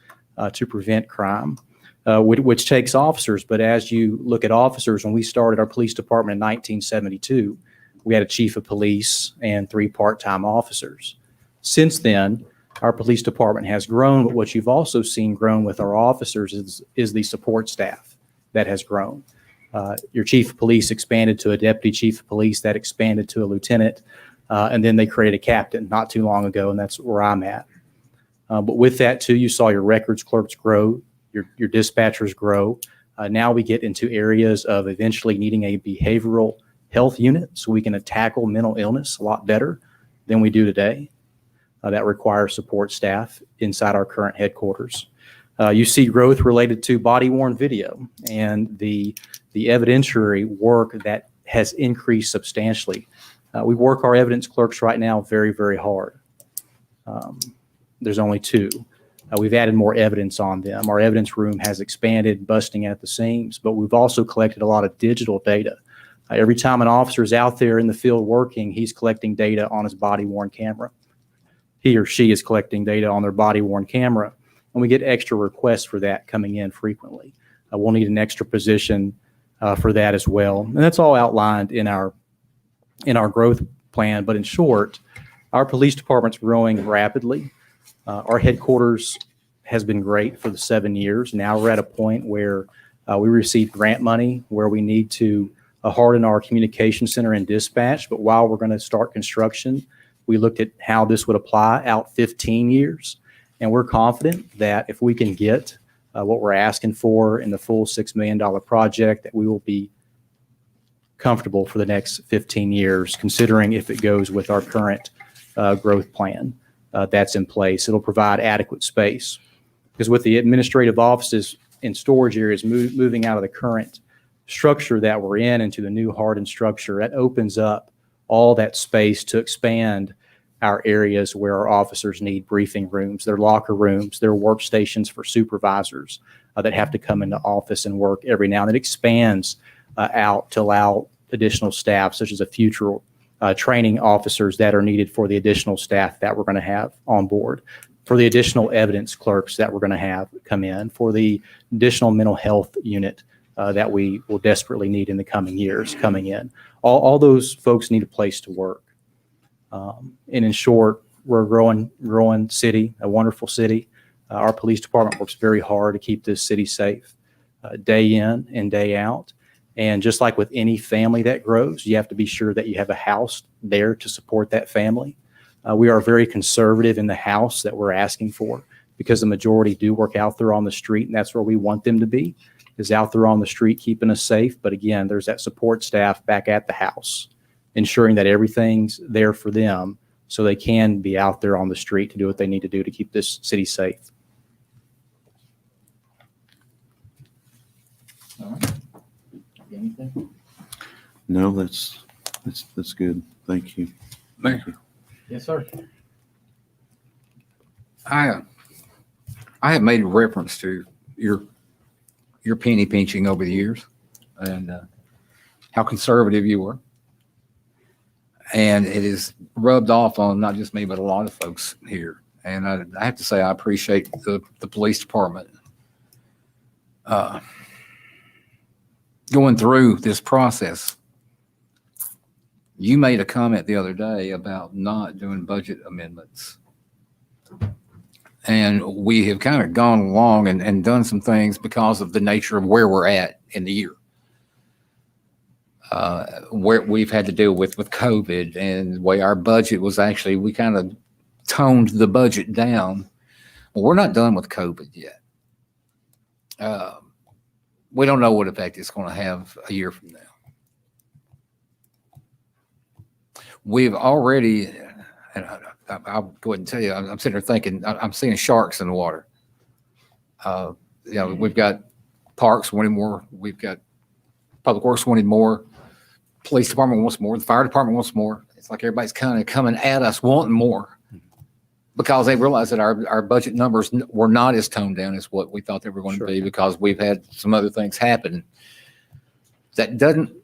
to prevent crime, which takes officers. But as you look at officers, when we started our police department in 1972, we had a chief of police and 3 part-time officers. Since then, our police department has grown, but what you've also seen grown with our officers is the support staff that has grown. Your chief of police expanded to a deputy chief of police, that expanded to a lieutenant, and then they created a captain not too long ago, and that's where I'm at. But with that too, you saw your records clerks grow, your dispatchers grow. Now we get into areas of eventually needing a behavioral health unit so we can tackle mental illness a lot better than we do today. That requires support staff inside our current headquarters. You see growth related to body-worn video and the evidentiary work that has increased substantially. We work our evidence clerks right now very, very hard. There's only 2. We've added more evidence on them. Our evidence room has expanded, busting at the seams, but we've also collected a lot of digital data. Every time an officer is out there in the field working, he's collecting data on his body-worn camera. He or she is collecting data on their body-worn camera, and we get extra requests for that coming in frequently. We'll need an extra position for that as well. And that's all outlined in our growth plan. But in short, our police department's growing rapidly. Our headquarters has been great for the 7 years. Now we're at a point where we receive grant money where we need to harden our communication center and dispatch. But while we're going to start construction, we looked at how this would apply out 15 years. And we're confident that if we can get what we're asking for in the full $6 million project, that we will be comfortable for the next 15 years, considering if it goes with our current growth plan that's in place. It'll provide adequate space. Because with the administrative offices and storage areas moving out of the current structure that we're in into the new hardened structure, that opens up all that space to expand our areas where our officers need briefing rooms, their locker rooms, their workstations for supervisors that have to come into office and work every now and then. It expands out to allow additional staff, such as a future training officers that are needed for the additional staff that we're going to have on board, for the additional evidence clerks that we're going to have come in, for the additional mental health unit that we will desperately need in the coming years coming in. All those folks need a place to work. And in short, we're a growing city, a wonderful city. Our police department works very hard to keep this city safe day in and day out. And just like with any family that grows, you have to be sure that you have a house there to support that family. We are very conservative in the house that we're asking for because the majority do work out there on the street, and that's where we want them to be, is out there on the street keeping us safe. But again, there's that support staff back at the house, ensuring that everything's there for them so they can be out there on the street to do what they need to do to keep this city safe. All right. Anything? No, that's good. Thank you. Thank you. Yes, sir. I have made reference to your penny pinching over the years and how conservative you were. And it is rubbed off on not just me, but a lot of folks here. And I have to say, I appreciate the police department going through this process. You made a comment the other day about not doing budget amendments. And we have kind of gone along and done some things because of the nature of where we're at in the year. Where we've had to deal with COVID and the way our budget was actually, we kind of toned the budget down. Well, we're not done with COVID yet. We don't know what effect it's going to have a year from now. We've already, and I'll go ahead and tell you, I'm sitting there thinking, I'm seeing sharks in the water. We've got parks wanting more. We've got public works wanting more. Police department wants more. The fire department wants more. It's like everybody's kind of coming at us wanting more because they realize that our budget numbers were not as toned down as what we thought they were going to be because we've had some other things happen. That doesn't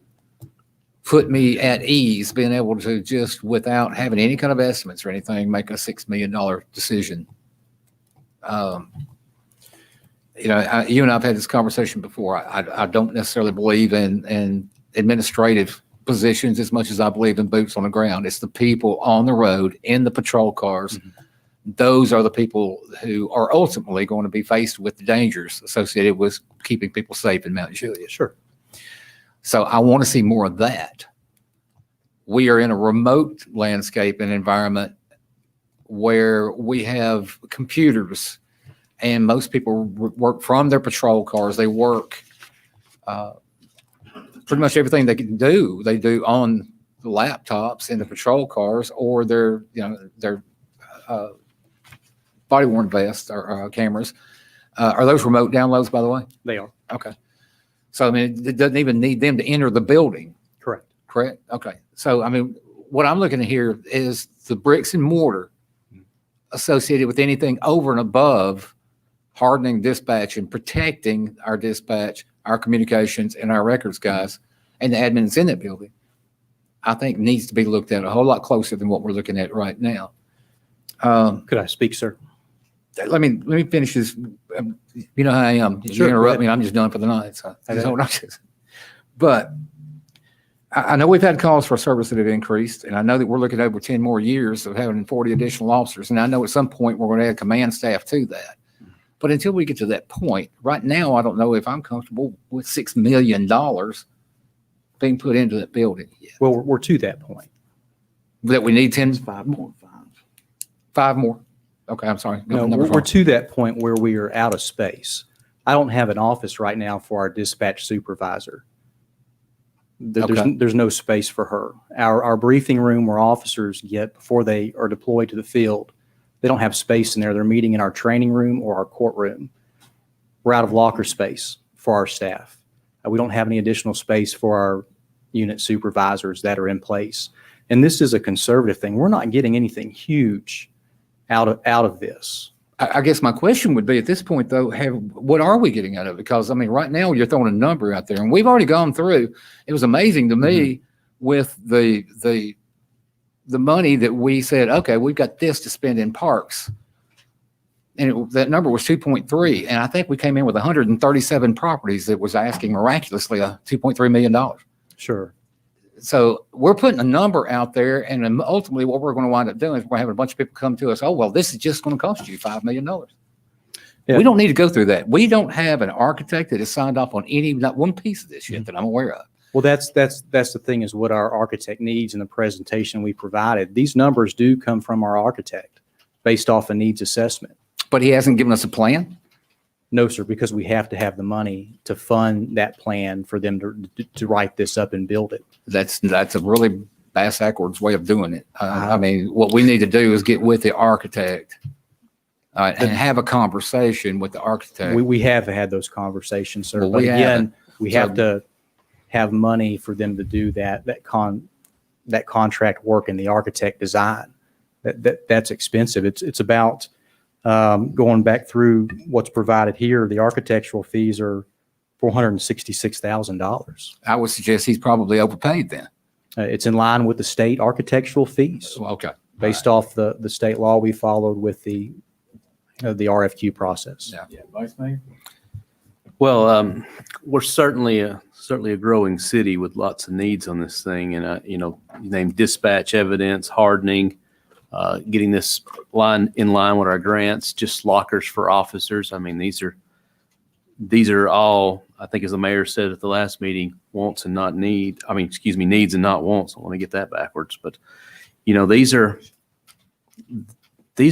put me at ease being able to just, without having any kind of estimates or anything, make a $6 million decision. You and I have had this conversation before. I don't necessarily believe in administrative positions as much as I believe in boots on the ground. It's the people on the road in the patrol cars. Mm-hmm. Those are the people who are ultimately going to be faced with the dangers associated with keeping people safe in Mount Juliet. Sure. So I want to see more of that. We are in a remote landscape and environment where we have computers and most people work from their patrol cars. They work pretty much everything they can do. They do on the laptops in the patrol cars or their body worn vests or cameras. Are those remote downloads, by the way? They are. Okay. So, I mean, it doesn't even need them to enter the building. Correct? Okay. So, I mean, what I'm looking at here is the bricks and mortar associated with anything over and above hardening dispatch and protecting our dispatch, our communications, and our records guys, and the admin that's in that building, I think needs to be looked at a whole lot closer than what we're looking at right now. Could I speak, sir? Let me finish this. You know how I am. If you interrupt me, I'm just done for the night. So but I know we've had calls for service that have increased, and I know that we're looking at over 10 more years of having 40 additional officers. And I know at some point we're going to add command staff to that. But until we get to that point, right now, I don't know if I'm comfortable with $6 million being put into that building yet. Well, we're to that point. That we need 10, 5 more. five more. Okay, I'm sorry. No, we're to that point where we are out of space. I don't have an office right now for our dispatch supervisor. There's no space for her. Our briefing room where officers get before they are deployed to the field, they don't have space in there. They're meeting in our training room or our courtroom. We're out of locker space for our staff. We don't have any additional space for our unit supervisors that are in place. And this is a conservative thing. We're not getting anything huge out of this. I guess my question would be at this point, though, what are we getting out of it? Because, I mean, right now you're throwing a number out there, and we've already gone through. It was amazing to me with the money that we said, okay, we've got this to spend in parks. And that number was 2.3. And I think we came in with 137 properties that was asking miraculously $2.3 million. Sure. So we're putting a number out there, and ultimately what we're going to wind up doing is we're going to have a bunch of people come to us, oh, well, this is just going to cost you $5 million. Yeah. We don't need to go through that. We don't have an architect that has signed off on not one piece of this yet that I'm aware of. Well, that's the thing is what our architect needs in the presentation we provided. These numbers do come from our architect based off a needs assessment. But he hasn't given us a plan? No, sir, because we have to have the money to fund that plan for them to write this up and build it. That's a really backwards way of doing it. I mean, what we need to do is get with the architect and have a conversation with the architect. We have had those conversations, sir. Well, But we again, haven't. we have to have money for them to do that contract work in the architect design. That's expensive. It's about going back through what's provided here. The architectural fees are $466,000. I would suggest he's probably overpaid then. It's in line with the state architectural fees Okay. based off the state law we followed with the RFQ process. Yeah. Vice Mayor? Well, we're certainly a growing city with lots of needs on this thing. And, you named dispatch evidence, hardening, getting this line in line with our grants, just lockers for officers. I mean, these are all, I think as the mayor said at the last meeting, wants and not need. I mean, excuse me, needs and not wants. I want to get that backwards. But, these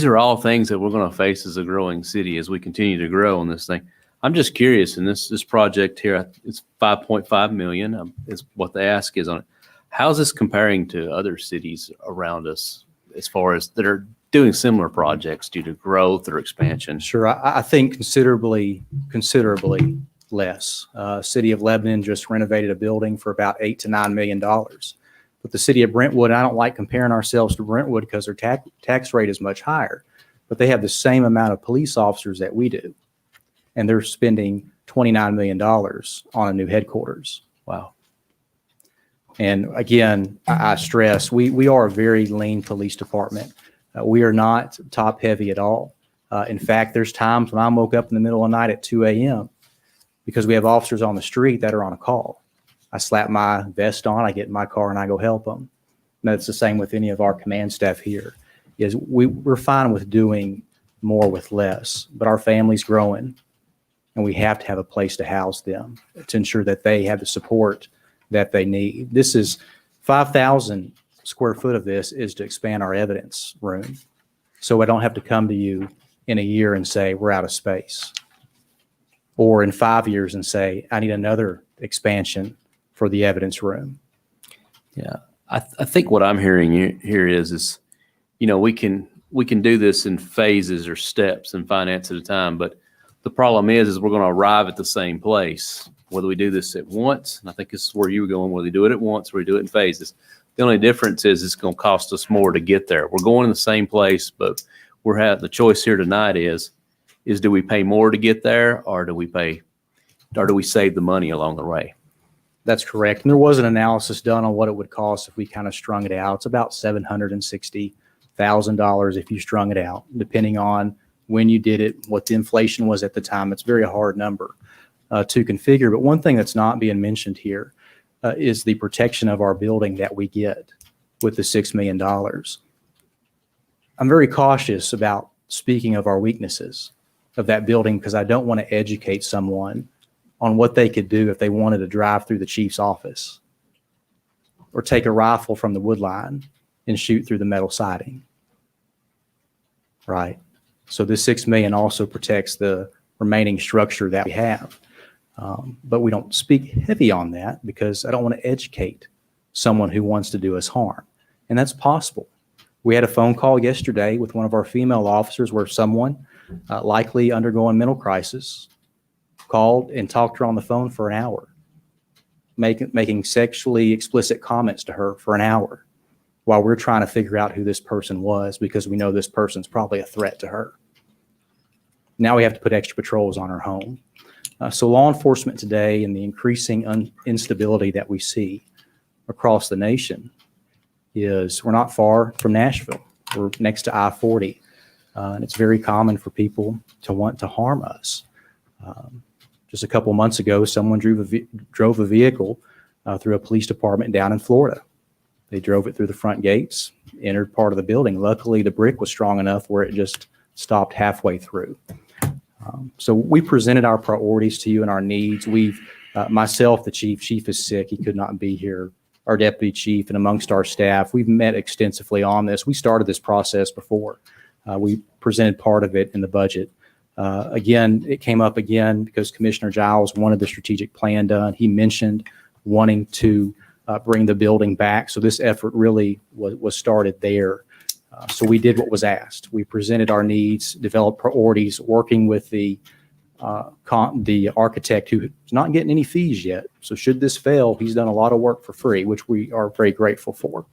are all things that we're going to face as a growing city as we continue to grow on this thing. I'm just curious, and this project here, it's 5.5 million is what the ask is on it. How's this comparing to other cities around us as far as that are doing similar projects due to growth or expansion? Sure. I think considerably less. City of Lebanon just renovated a building for about $8 to $9 million. But the city of Brentwood, I don't like comparing ourselves to Brentwood because their tax rate is much higher, but they have the same amount of police officers that we do. And they're spending $29 million on a new headquarters. Wow. And again, I stress, we are a very lean police department. We are not top heavy at all. In fact, there's times when I woke up in the middle of the night at 2 a.m. because we have officers on the street that are on a call. I slap my vest on, I get in my car and I go help them. And that's the same with any of our command staff here. Is we're fine with doing more with less, but our family's growing and we have to have a place to house them to ensure that they have the support that they need. This is 5,000 square foot of this is to expand our evidence room. So I don't have to come to you in a year and say, we're out of space. Or in 5 years and say, I need another expansion for the evidence room. Yeah. I think what I'm hearing here is, we can do this in phases or steps and finance at a time, but the problem is we're going to arrive at the same place, whether we do this at once. And I think this is where you were going, whether we do it at once or we do it in phases. The only difference is it's going to cost us more to get there. We're going in the same place, but we're having the choice here tonight is do we pay more to get there or do we save the money along the way? That's correct. And there was an analysis done on what it would cost if we kind of strung it out. It's about $760,000 if you strung it out, depending on when you did it, what the inflation was at the time. It's a very hard number to configure. But one thing that's not being mentioned here is the protection of our building that we get with the $6 million. I'm very cautious about speaking of our weaknesses of that building because I don't want to educate someone on what they could do if they wanted to drive through the chief's office or take a rifle from the wood line and shoot through the metal siding. Right. So this $6 million also protects the remaining structure that we have. But we don't speak heavy on that because I don't want to educate someone who wants to do us harm. And that's possible. We had a phone call yesterday with one of our female officers where someone likely undergoing mental crisis called and talked to her on the phone for an hour, making sexually explicit comments to her for an hour while we're trying to figure out who this person was because we know this person's probably a threat to her. Now we have to put extra patrols on her home. So law enforcement today and the increasing instability that we see across the nation is we're not far from Nashville. We're next to I-40. And it's very common for people to want to harm us. Just a couple months ago, someone drove a vehicle through a police department down in Florida. They drove it through the front gates, entered part of the building. Luckily, the brick was strong enough where it just stopped halfway through. So we presented our priorities to you and our needs. We've Myself, the chief is sick. He could not be here. Our deputy chief and amongst our staff, we've met extensively on this. We started this process before. We presented part of it in the budget. Again, it came up again because Commissioner Giles wanted the strategic plan done. He mentioned wanting to bring the building back. So this effort really was started there. So we did what was asked. We presented our needs, developed priorities, working with the architect who's not getting any fees yet. So should this fail, he's done a lot of work for free, which we are very grateful for.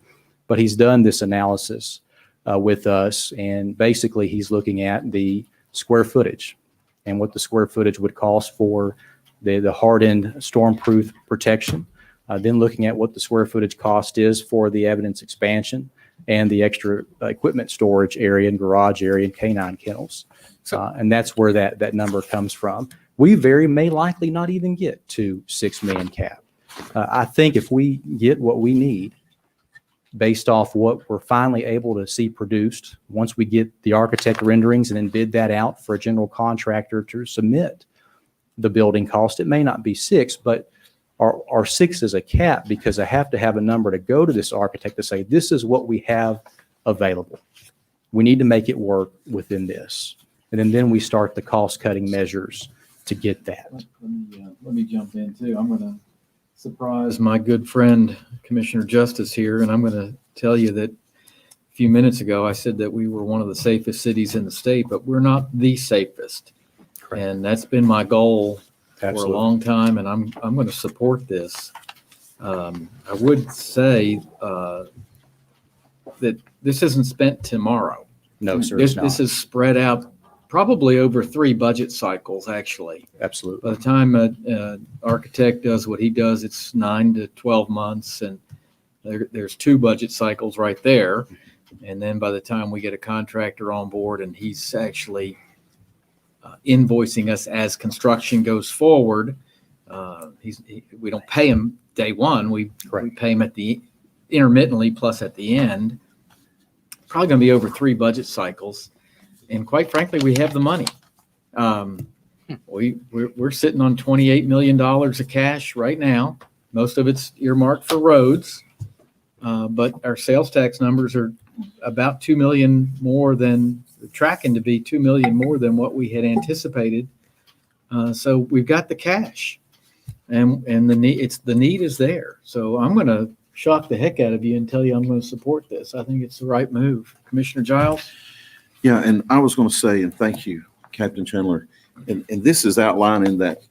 But he's done this analysis with us, and basically he's looking at the square footage and what the square footage would cost for the hardened storm-proof protection. Then looking at what the square footage cost is for the evidence expansion and the extra equipment storage area and garage area and canine kennels. And that's where that number comes from. We may likely not even get to 6 million cap. I think if we get what we need based off what we're finally able to see produced, once we get the architect renderings and then bid that out for a general contractor to submit the building cost, it may not be 6, but our 6 is a cap because I have to have a number to go to this architect to say, this is what we have available. We need to make it work within this. And then we start the cost-cutting measures to get that. Let me jump in too. I'm going to surprise my good friend, Commissioner Justice here, and I'm going to tell you that a few minutes ago, I said that we were one of the safest cities in the state, but we're not the safest. Correct. And that's been my goal Absolutely. for a long time, and I'm going to support this. I would say that this isn't spent tomorrow. No, sir, it's This not. is spread out probably over 3 budget cycles, actually. Absolutely. By the time an architect does what he does, it's 9 to 12 months, and there's 2 budget cycles right there. And then by the time we get a contractor on board and he's actually invoicing us as construction goes forward, we don't pay him day one. We pay him intermittently plus at the end. Probably going to be over 3 budget cycles. And quite frankly, we have the money. We're sitting on $28 million of cash right now. Most of it's earmarked for roads. But our sales tax numbers are about 2 million more than, tracking to be 2 million more than what we had anticipated. So we've got the cash, and the need is there. So I'm going to shock the heck out of you and tell you I'm going to support this. I think it's the right move. Commissioner Giles? Yeah, and I was going to say, and thank you, Captain Chandler. And this is outlining that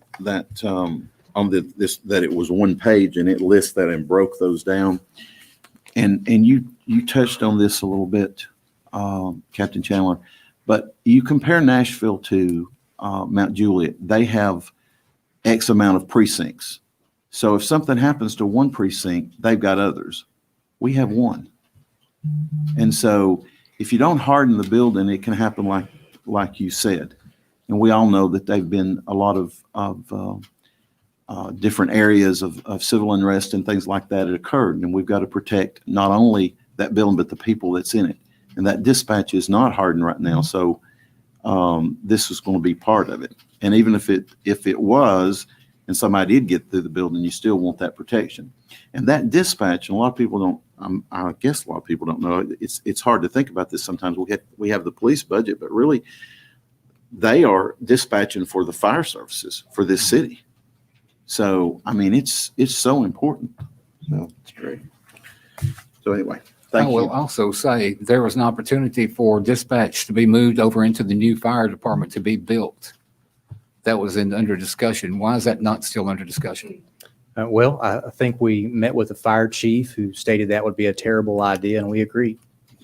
on this that it was one page and it lists that and broke those down. And you touched on this a little bit, Captain Chandler, but you compare Nashville to Mount Juliet. They have X amount of precincts. So if something happens to one precinct, they've got others. We have one. And so if you don't harden the building, it can happen like you said. And we all know that they've been a lot of different areas of civil unrest and things like that had occurred. And we've got to protect not only that building, but the people that's in it. And that dispatch is not hardened right now. So this is going to be part of it. And even if it was, and somebody did get through the building, you still want that protection. And that dispatch, and a lot of people don't, I guess a lot of people don't know, it's hard to think about this sometimes. We have the police budget, but really they are dispatching for the fire services for this city. So, I mean, it's so important. So, That's great. so anyway, I thank will you. also say there was an opportunity for dispatch to be moved over into the new fire department to be built. That was under discussion. Why is that not still under discussion? Well, I think we met with the fire chief who stated that would be a terrible idea, and we agreed.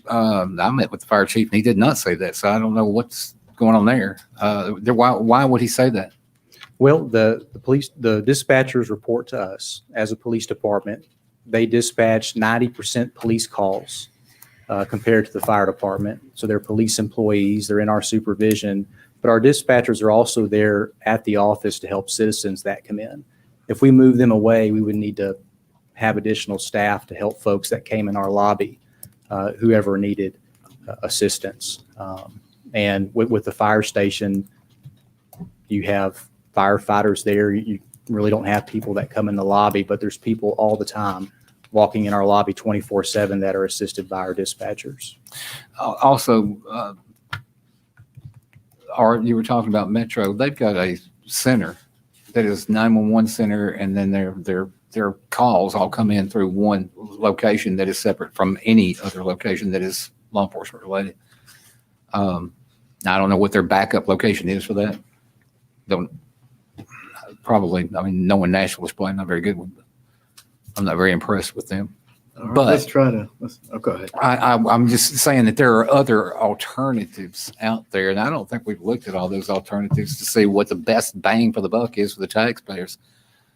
I met with the fire chief and he did not say that. So I don't know what's going on there. Why would he say that? Well, the dispatchers report to us as a police department. They dispatch 90% police calls compared to the fire department. So they're police employees. They're in our supervision. But our dispatchers are also there at the office to help citizens that come in. If we move them away, we would need to have additional staff to help folks that came in our lobby, whoever needed assistance. And with the fire station, you have firefighters there. really don't have people that come in the lobby, but there's people all the time walking in our lobby 24/7 that are assisted by our dispatchers. Also, Art, you were talking about Metro. They've got a center that is 911 center, and then their calls all come in through one location that is separate from any other location that is law enforcement related. I don't know what their backup location is for that. Don't probably. I mean, knowing Nashville is probably not very good. I'm not very impressed with them. All right, But let's try to, go ahead. I'm just saying that there are other alternatives out there, and I don't think we've looked at all those alternatives to see what the best bang for the buck is for the taxpayers.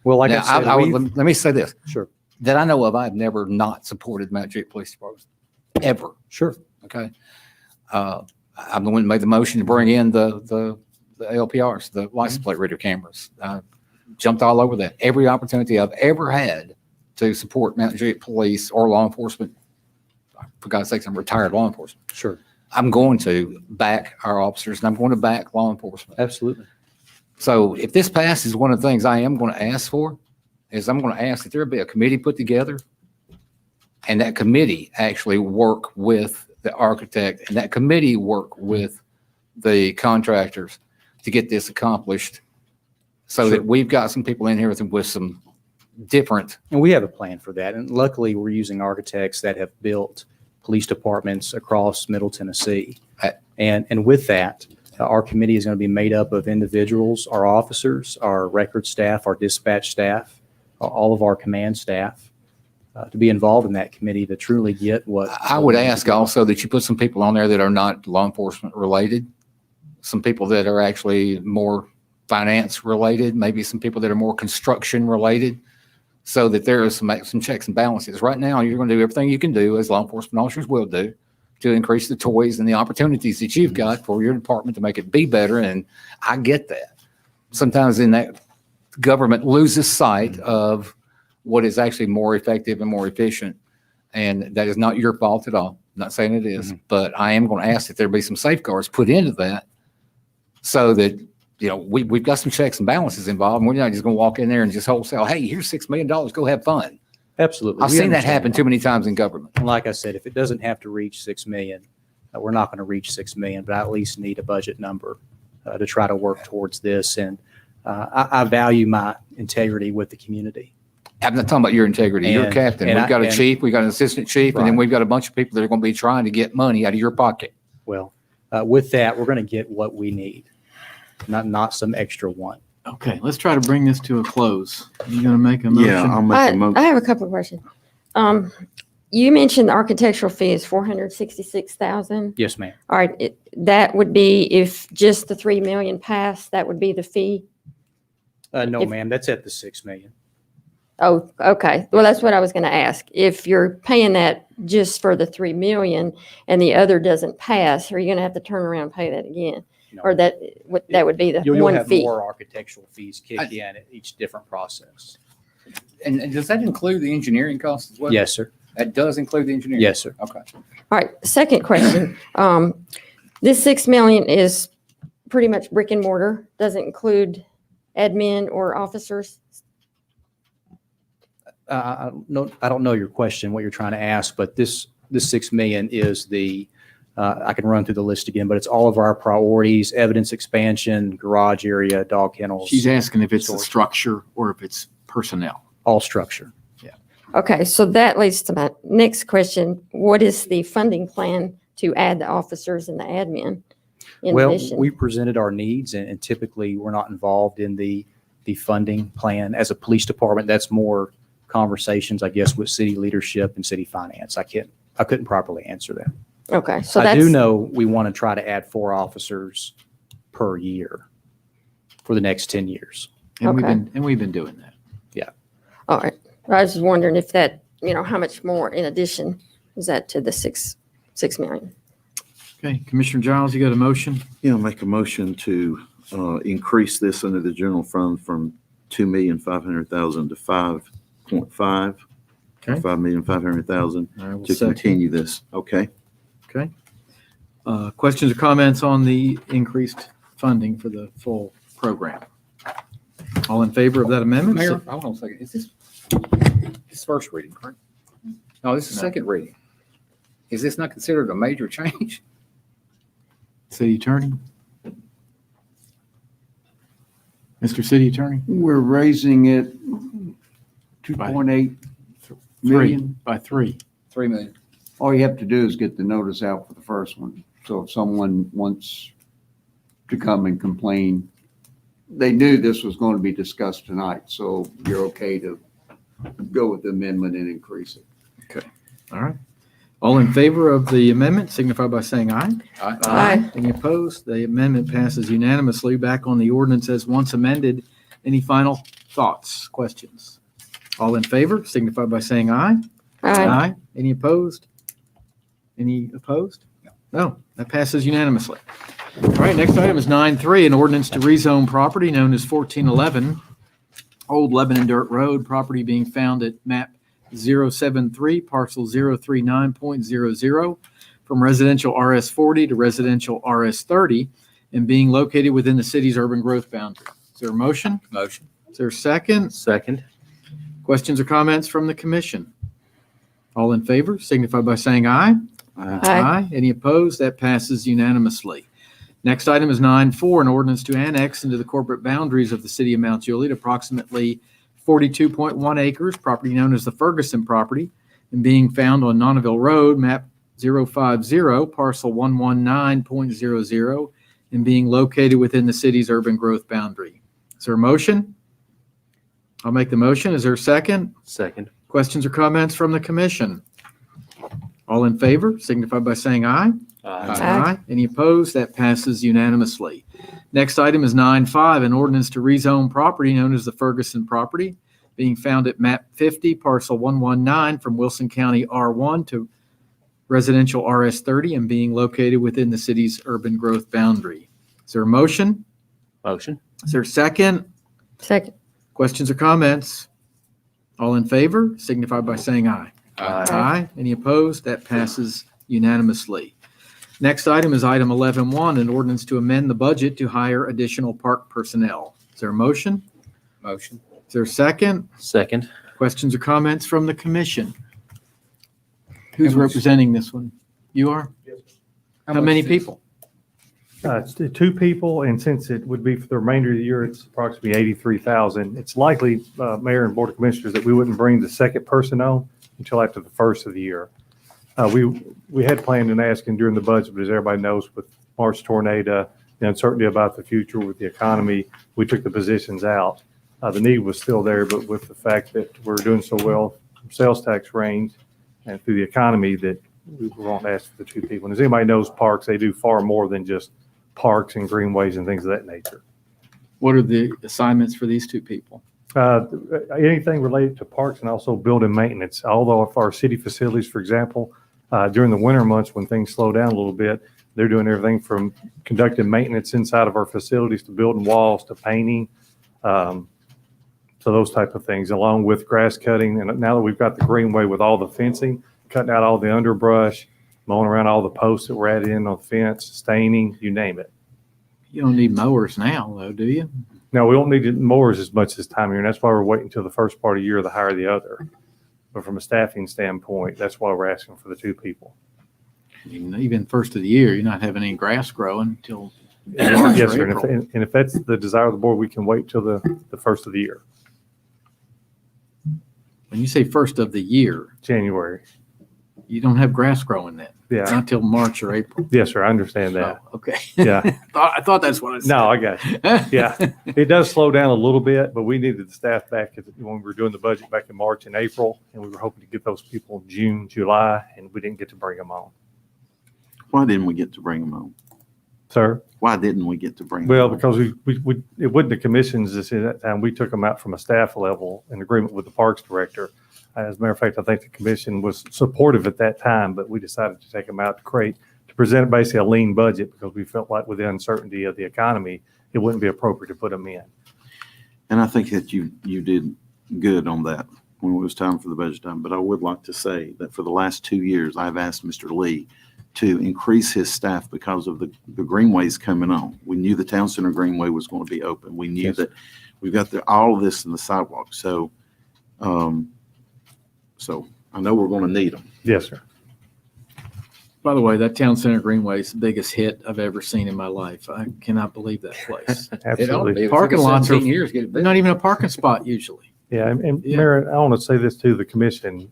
Well, like Now, I said, let me say this. Sure. That I know of, I've never not supported Mount Juliet Police Department, ever. Sure. Okay. I'm the one that made the motion to bring in the LPRs, the license plate reader cameras. Jumped all over that. Every opportunity I've ever had to support Mount Juliet Police or law enforcement. For God's sakes, I'm retired law enforcement. Sure. I'm going to back our officers, and I'm going to back law enforcement. Absolutely. So if this passes, one of the things I am going to ask for is I'm going to ask that there be a committee put together, and that committee actually work with the architect, and that committee work with the contractors to get this accomplished, so that we've got some people in here with some different. And we have a plan for that. And luckily, we're using architects that have built police departments across Middle Tennessee. And with that, our committee is going to be made up of individuals, our officers, our record staff, our dispatch staff, all of our command staff, to be involved in that committee to truly get what. I would ask also that you put some people on there that are not law enforcement related, some people that are actually more finance related, maybe some people that are more construction related, so that there is some checks and balances. Right now, you're going to do everything you can do, as law enforcement officers will do, to increase the toys and the opportunities that you've got for your department to make it be better. And I get that. Sometimes in that, government loses sight of what is actually more effective and more efficient. And that is not your fault at all. I'm not saying it is, but I am going to ask that there be some safeguards put into that, so that, you know, we've got some checks and balances involved, and we're not just going to walk in there and just wholesale, hey, here's $6 million, go have fun. Absolutely. I've We seen that understand happen too many times in government. And like I said, if it doesn't have to reach 6 million, we're not going to reach 6 million, but I at least need a budget number to try to work towards this. And I value my integrity with the community. I'm not talking about your integrity. You're a And- captain. and We've got a and- chief, we've got an assistant chief, and then Right. we've got a bunch of people that are going to be trying to get money out of your pocket. Well, with that, we're going to get what we need, not some extra one. Okay, let's try to bring this to a close. You going to make a motion? Yeah, I'll make a motion. I have a couple of questions. You mentioned the architectural fee is 466,000. Yes, ma'am. All right, that would be if just the 3 million passed, that would be the fee. No, If- ma'am, that's at the 6 million. Oh, okay. Well, that's what I was going to ask. If you're paying that just for the 3 million and the other doesn't pass, are you going to have to turn around and pay that again? No. Or that would be the You'll one have fee? more architectural fees kick in at each different process. And does that include the engineering costs as well? Yes, sir. That does include the engineering? Yes, sir. Okay. All right, second question. This 6 million is pretty much brick and mortar, doesn't include admin or officers? I don't know your question, what you're trying to ask, but this 6 million is I can run through the list again, but it's all of our priorities: evidence expansion, garage area, dog kennels. She's asking if it's the Storage. structure or if it's personnel. All structure. Okay, so that leads to my next question. What is the funding plan to add the officers and the admin in Well, addition? we presented our needs, and typically we're not involved in the funding plan. As a police department, that's more conversations, I guess, with city leadership and city finance. I couldn't properly answer that. Okay, so I that's. do know we want to try to add 4 officers per year for the next 10 years. And Okay. we've been doing that. All right. I was just wondering if that, how much more in addition is that to the 6 million? Okay, Commissioner Giles, you got a motion? Yeah, make a motion to increase this under the general fund from 2,500,000 to 5.5. Okay. 5,500,000 I will to second. continue this. Okay. Okay. Questions or comments on the increased funding for the full program? All in favor of that amendment? Mayor, hold on a second. Is this first reading, correct? No, this is No. second reading. Is this not considered a major change? City Attorney? Mr. City Attorney? We're raising it 2.8 million. By 3. 3 million. All you have to do is get the notice out for the first one. So if someone wants to come and complain, they knew this was going to be discussed tonight, so you're okay to go with the amendment and increase it. All right. All in favor of the amendment signify by saying aye. Aye. Any opposed? The amendment passes unanimously. Back on the ordinance as once amended. Any final thoughts, questions? All in favor signify by saying aye. Aye. Any opposed? Any opposed? No, that passes unanimously. All right, next item is 9.3, an ordinance to rezone property known as 1411 Old Lebanon Dirt Road, property being found at map 073, parcel 039.00, from residential RS40 to residential RS30, and being located within the city's urban growth boundary. Is there a motion? Motion. Is there a second? Second. Questions or comments from the commission? All in favor signify by saying aye. Aye. Any opposed? That passes unanimously. Next item is 9.4, an ordinance to annex into the corporate boundaries of the city of Mount Juliet approximately 42.1 acres, property known as the Ferguson property, and being found on Nonneville Road, map 050, parcel 119.00, and being located within the city's urban growth boundary. Is there a motion? I'll make the motion. Is there a second? Second. Questions or comments from the commission? All in favor signify by saying aye. Aye. Any opposed? That passes unanimously. Next item is 9.5, an ordinance to rezone property known as the Ferguson property, being found at map 50, parcel 119, from Wilson County R1 to residential RS30, and being located within the city's urban growth boundary. Is there a motion? Motion. Is there a second? Second. Questions or comments? All in favor signify by saying aye. Aye. Any opposed? That passes unanimously. Next item is item 11.1, an ordinance to amend the budget to hire additional park personnel. Is there a motion? Motion. Is there a second? Second. Questions or comments from the commission? Who's How much- representing this one? You are? How many people? It's 2 people, and since it would be for the remainder of the year, it's approximately 83,000. It's likely, Mayor and Board of Commissioners, that we wouldn't bring the second person on until after the first of the year. We had planned on asking during the budget, but as everybody knows, with March tornado, the uncertainty about the future with the economy, we took the positions out. The need was still there, but with the fact that we're doing so well from sales tax range and through the economy, that we won't ask for the 2 people. And as anybody knows, parks, they do far more than just parks and greenways and things of that nature. What are the assignments for these 2 people? Anything related to parks and also building maintenance. Although if our city facilities, for example, during the winter months when things slow down a little bit, they're doing everything from conducting maintenance inside of our facilities to building walls to painting. So those type of things, along with grass cutting. And now that we've got the greenway with all the fencing, cutting out all the underbrush, mowing around all the posts that were added in on the fence, staining, you name it. You don't need mowers now, though, do you? No, we don't need mowers as much this time of year, and that's why we're waiting until the first part of the year to hire the other. But from a staffing standpoint, that's why we're asking for the 2 people. Even first of the year, you're not having any grass growing until March Yes, or sir. April. And if that's the desire of the board, we can wait till the first of the year, When you say first of the year, January. you don't have grass growing then? Yeah. Not till March or April? Yes, sir. I understand that. Oh, okay. Yeah. I thought that's what I said. No, I got you. Yeah. It does slow down a little bit, but we needed the staff back when we were doing the budget back in March and April, and we were hoping to get those people in June, July, and we didn't get to bring them on. Why didn't we get to bring them on? Sir? Why didn't we get to bring them Well, on? because it wasn't the commissions this at that time. We took them out from a staff level in agreement with the Parks Director. As a matter of fact, I think the commission was supportive at that time, but we decided to take them out to present basically a lean budget because we felt like with the uncertainty of the economy, it wouldn't be appropriate to put them in. And I think that you did good on that when it was time for the budget time. But I would like to say that for the last 2 years, I've asked Mr. Lee to increase his staff because of the greenways coming on. We knew the town center greenway was going to be open. We knew Yes, that we've got all of this in the sidewalk. So, so I know we're going to need them. Yes, sir. By the way, that Town Center Greenway is the biggest hit I've ever seen in my life. I cannot believe that place. Absolutely. Parking lots are- 17 years, get it They're built. not even a parking spot usually. Yeah, and Yeah. Mayor, I want to say this to the commission,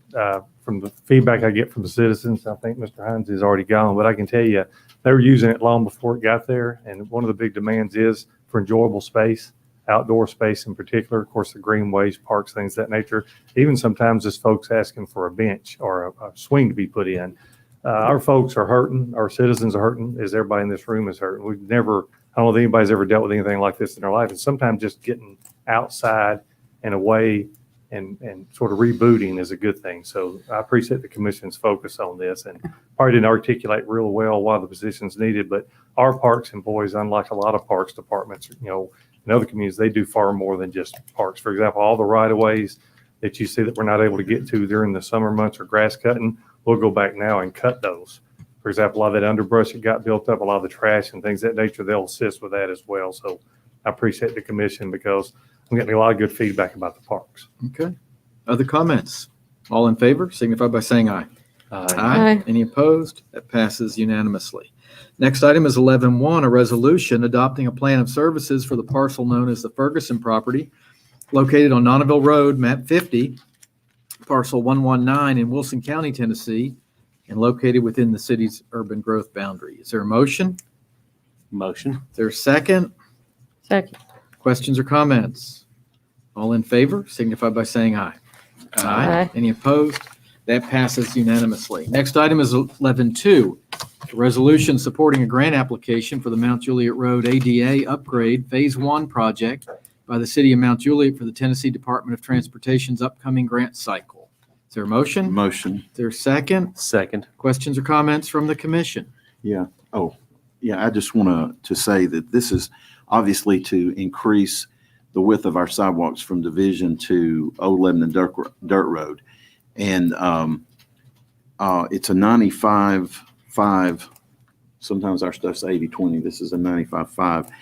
from the feedback I get from the citizens, I think Mr. Hines is already gone, but I can tell you, they were using it long before it got there. And one of the big demands is for enjoyable space, outdoor space in particular, of course, the greenways, parks, things of that nature. Even sometimes just folks asking for a bench or a swing to be put in. Our folks are hurting, our citizens are hurting, as everybody in this room is hurting. We've never, I don't know if anybody's ever dealt with anything like this in their life. And sometimes just getting outside and away and sort of rebooting is a good thing. So I appreciate the commission's focus on this, and probably didn't articulate real well why the position's needed, but our parks employees, unlike a lot of parks departments, in other communities, they do far more than just parks. For example, all the right-of-ways that you see that we're not able to get to during the summer months or grass cutting, we'll go back now and cut those. For example, a lot of that underbrush that got built up, a lot of the trash and things of that nature, they'll assist with that as well. So I appreciate the commission because I'm getting a lot of good feedback about the parks. Okay. Other comments? All in favor, signify by saying aye. Aye. Any opposed? That passes unanimously. Next item is 11.1, a resolution adopting a plan of services for the parcel known as the Ferguson property located on Nonneville Road, map 50, parcel 119 in Wilson County, Tennessee, and located within the city's urban growth boundary. Is there a motion? Motion. Is there a second? Second. Questions or comments? All in favor, signify by saying aye. Aye. Any opposed? That passes unanimously. Next item is 11.2, a resolution supporting a grant application for the Mount Juliet Road ADA Upgrade Phase 1 project by the City of Mount Juliet for the Tennessee Department of Transportation's upcoming grant cycle. Is there a motion? Motion. Is there a second? Second. Questions or comments from the commission? Yeah. Oh, yeah. I just want to say that this is obviously to increase the width of our sidewalks from Division to Old Lebanon Dirt Road. And it's a 95.5. Sometimes our stuff's 80/20. This is a 95.5. And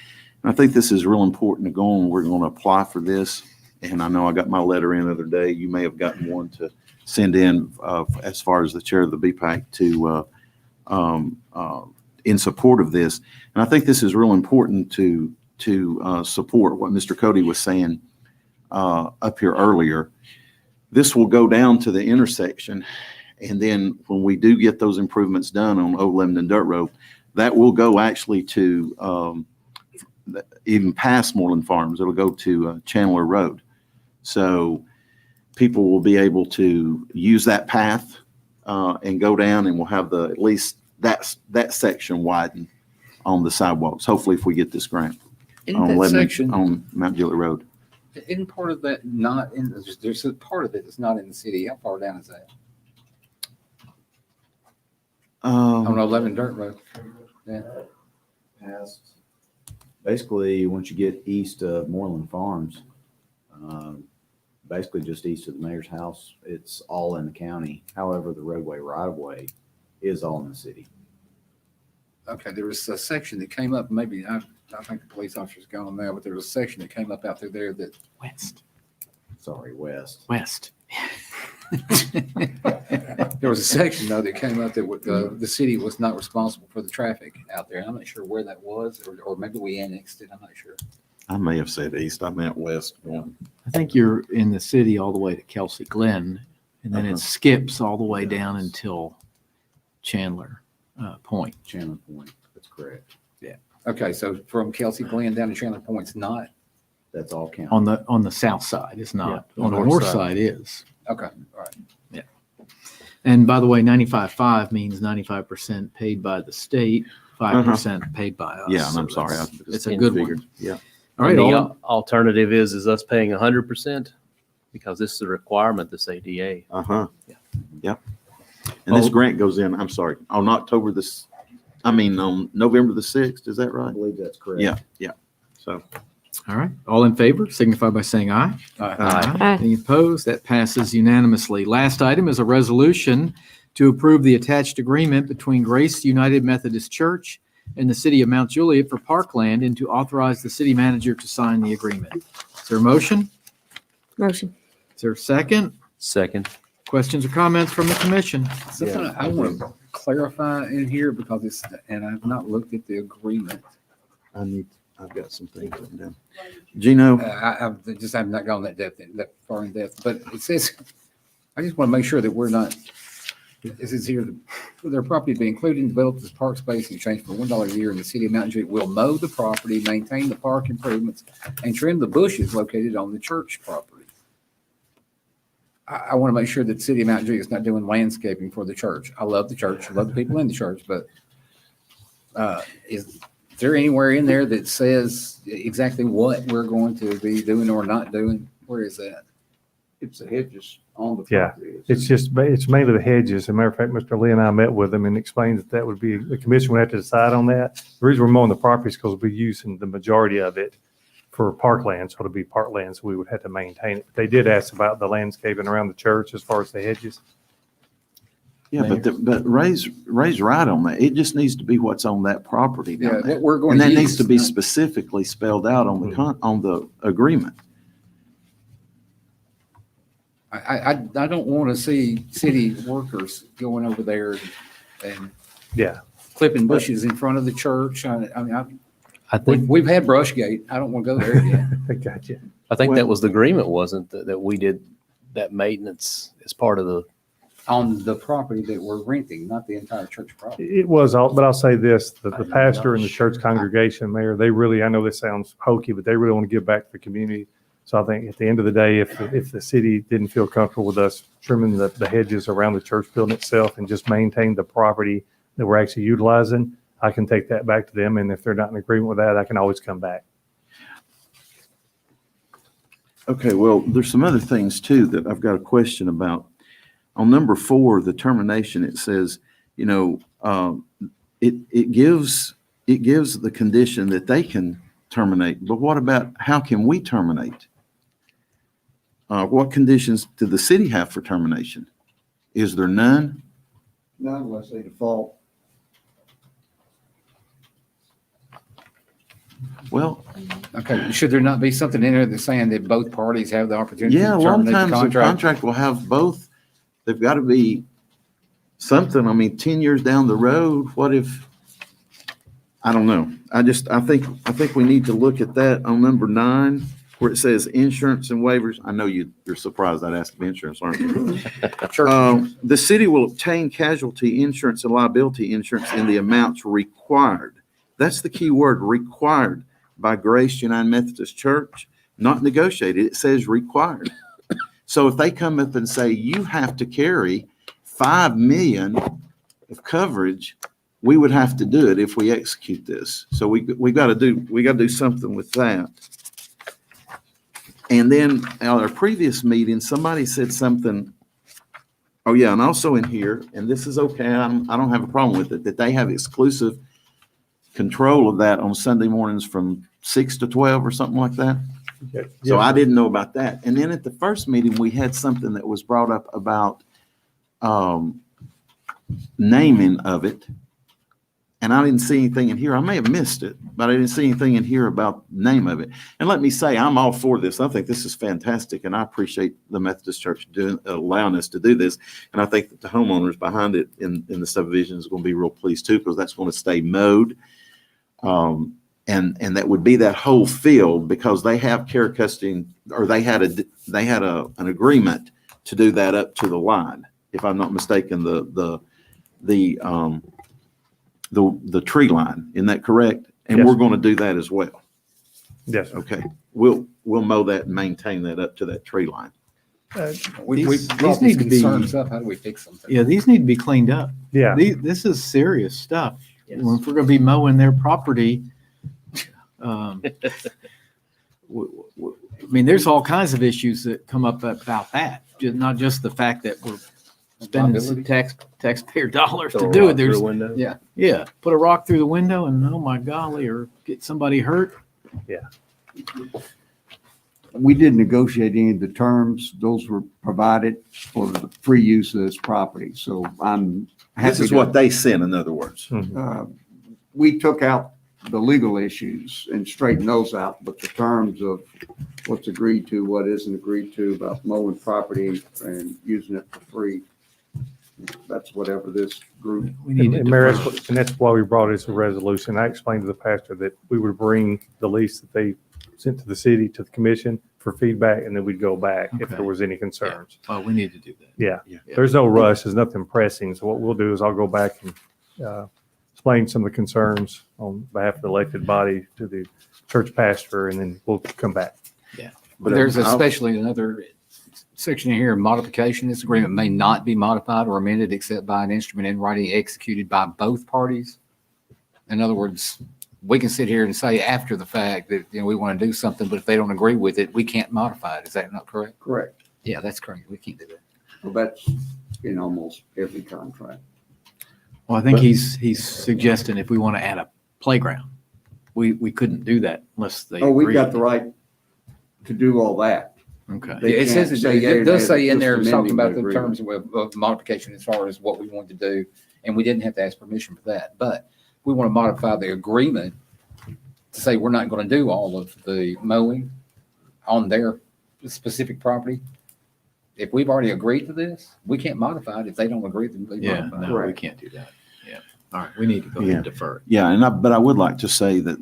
I think this is real important to go on. We're going to apply for this. And I know I got my letter in the other day. You may have gotten one to send in as far as the chair of the BPAC to in support of this. And I think this is real important to support what Mr. Cody was saying up here earlier. This will go down to the intersection. And then when we do get those improvements done on Old Lebanon Dirt Road, that will go actually to even past Moreland Farms. It'll go to Chandler Road. So people will be able to use that path and go down, and we'll have at least that section widened on the sidewalks. Hopefully, if we get this grant on Mount Juliet Road. Isn't part of that not in, there's a part of it that's not in the city. How far down is that? On 11 Dirt Road. Yeah. Past, basically, once you get east of Moreland Farms, basically just east of the mayor's house, it's all in the county. However, the roadway right-of-way is all in the city. Okay, there was a section that came up, maybe, I think the police officer's gone now, but there was a section that came up out through there that. West. Sorry, west. West. There was a section though that came up that the city was not responsible for the traffic out there. I'm not sure where that was, or maybe we annexed it. I'm not sure. I may have said east. I meant west. I think you're in the city all the way to Kelsey Glen, and then it skips all the way down until Chandler Point. Chandler Point, that's correct. Okay, so from Kelsey Glen down to Chandler Point's not. That's all county. On the south side, it's not. Yeah, On the north side is. Okay, all right. Yeah. And by the way, 95.5 means 95% paid by the state, 5% paid by us. Yeah, and I'm So sorry. that's- I It's a good figured. one. Yeah. All right. And the all- alternative is us paying 100% because this is a requirement, this ADA. Uh-huh. Yep. And this grant goes in, I'm sorry, on November the 6th. Is that I right? believe that's correct. Yeah. So. All right. All in favor, signify by saying aye. Aye. Aye. Any opposed? That passes unanimously. Last item is a resolution to approve the attached agreement between Grace United Methodist Church and the city of Mount Juliet for parkland and to authorize the city manager to sign the agreement. Is there a motion? Motion. Is there a second? Second. Questions or comments from the commission? Something I want to clarify in here because it's, and I've not looked at the agreement. I've got some things written down. Gino, I've not gone that far in depth, but it says, I just want to make sure that we're not, this is here, for their property to be included and developed as park space in exchange for $1 a year, and the city of Mountain Juliet will mow the property, maintain the park improvements, and trim the bushes located on the church property. I want to make sure that the city of Mountain Juliet is not doing landscaping for the church. I love the church, I love the people in the church, but is there anywhere in there that says exactly what we're going to be doing or not doing? Where is that? It's the hedges on the Yeah, property. it's mainly the hedges. As a matter of fact, Mr. Lee and I met with them and explained that would be, the commission would have to decide on that. The reason we're mowing the property is because we're using the majority of it for parkland, so it'll be parkland, so we would have to maintain it. They did ask about the landscaping around the church as far as the hedges. yeah, but Ray's right on that. It just needs to be what's on that property down Yeah, there. what we're going And to that use. needs to be specifically spelled out on on the agreement. I don't want to see city workers going over there and Yeah. clipping bushes in front of the church. I mean, I think, we've had Brushgate. I don't want to go there again. I got you. I think Well- that was the agreement, wasn't that we did that maintenance as part of the, On the property that we're renting, not the entire church property. It was all, but I'll say this, the pastor and the church congregation, Mayor, they really, I know this sounds hokey, but they really want to give back to the community. So I think at the end of the day, if the city didn't feel comfortable with us trimming the hedges around the church building itself and just maintain the property that we're actually utilizing, I can take that back to them. And if they're not in agreement with that, I can always come back. Okay, well, there's some other things too that I've got a question about. On number 4, the termination, it says, it gives the condition that they can terminate. But what about, how can we terminate? What conditions do the city have for termination? Is there none? Not unless they default. Well, Okay, should there not be something in there that's saying that both parties have the opportunity yeah, to a lot of terminate the times the contract? contract will have both. They've got to be something. I mean, 10 years down the road, what if, I don't know. I think we need to look at that on number 9, where it says insurance and waivers. I know you're surprised I'd ask about insurance, aren't you? The city will obtain casualty insurance and liability insurance in the amounts required. That's the key word, required by Grace United Methodist Church, not negotiated. It says required. So if they come up and say, you have to carry $5 million of coverage, we would have to do it if we execute this. So we got to do something with that. And then at our previous meeting, somebody said something. Oh yeah, and also in here, and this is okay, I don't have a problem with it, that they have exclusive control of that on Sunday mornings from 6 to 12 or something like that. So I didn't know about that. And then at the first meeting, we had something that was brought up about naming of it. And I didn't see anything in here. I may have missed it, but I didn't see anything in here about name of it. And let me say, I'm all for this. I think this is fantastic. And I appreciate the Methodist Church allowing us to do this. And I think that the homeowners behind it in the subdivision is going to be real pleased too, because that's going to stay mowed. And that would be that whole field, because they have care custody, or they had an agreement to do that up to the line. If I'm not mistaken, the tree line, isn't that correct? And Yes. we're going to do that as well. Yes. Okay, we'll mow that and maintain that up to that tree line. We These brought need these to be- concerns up. How do we fix them? Yeah, these need to be cleaned up. Yeah. This is serious stuff. If we're going to be mowing their property, I mean, there's all kinds of issues that come up about that. Not just the fact that we're spending some taxpayer dollars to do it. There's, yeah, put a rock through the window and oh my golly, or get somebody hurt. Yeah. we didn't negotiate any of the terms. Those were provided for the free use of this property. So I'm happy. This is what they sent, in other words. We took out the legal issues and straightened those out, but the terms of what's agreed to, what isn't agreed to about mowing property and using it for free, that's whatever this group. We need to And Mayor, defer. and that's why we brought it as a resolution. I explained to the pastor that we would bring the lease that they sent to the city, to the commission for feedback, and then we'd go back if Okay. there was any concerns. Well, we need to do that. Yeah, Yeah. there's no rush. There's nothing pressing. So what we'll do is I'll go back and explain some of the concerns on behalf of the elected body to the church pastor, and then we'll come back. But there's especially another section here, modification. This agreement may not be modified or amended except by an instrument in writing executed by both parties. In other words, we can sit here and say after the fact that, we want to do something, but if they don't agree with it, we can't modify it. Is that not correct? Correct. Yeah, that's correct. We can't do that. Well, that's in almost every contract. Well, I think he's suggesting if we want to add a playground, we couldn't do that unless they. Oh, we've agree. got the right to do all that. Okay. They It says, can't say yea or it does nay, say in just there, it's talking amending about the the terms of modification as far as what we want to do. And we didn't have to ask permission for that. But we want to modify the agreement to say we're not going to do all of the mowing on their specific property. If we've already agreed to this, we can't modify it. If they don't agree, then we Yeah, modify it. no, we can't do that. Yeah. All right, we need to go ahead and defer. Yeah, but I would like to say that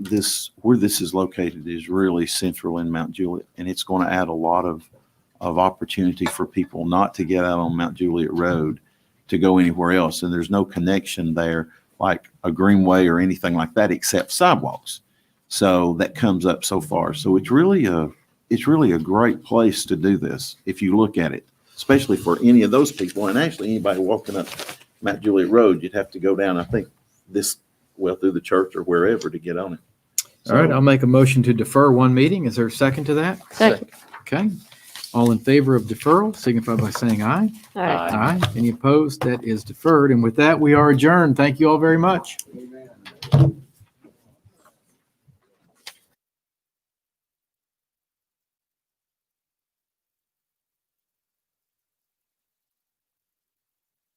where this is located is really central in Mount Juliet, and it's going to add a lot of opportunity for people not to get out on Mount Juliet Road to go anywhere else. And there's no connection there like a greenway or anything like that except sidewalks. So that comes up so far. So it's really a great place to do this if you look at it, especially for any of those people. And actually anybody walking up Mount Juliet Road, you'd have to go down, I think, through the church or wherever to get on it. All right, I'll make a motion to defer one meeting. Is there a second to that? Second. Okay. All in favor of deferral, signify by saying aye. All right. Aye. Any opposed? That is deferred. And with that, we are adjourned. Thank you all very much. Amen.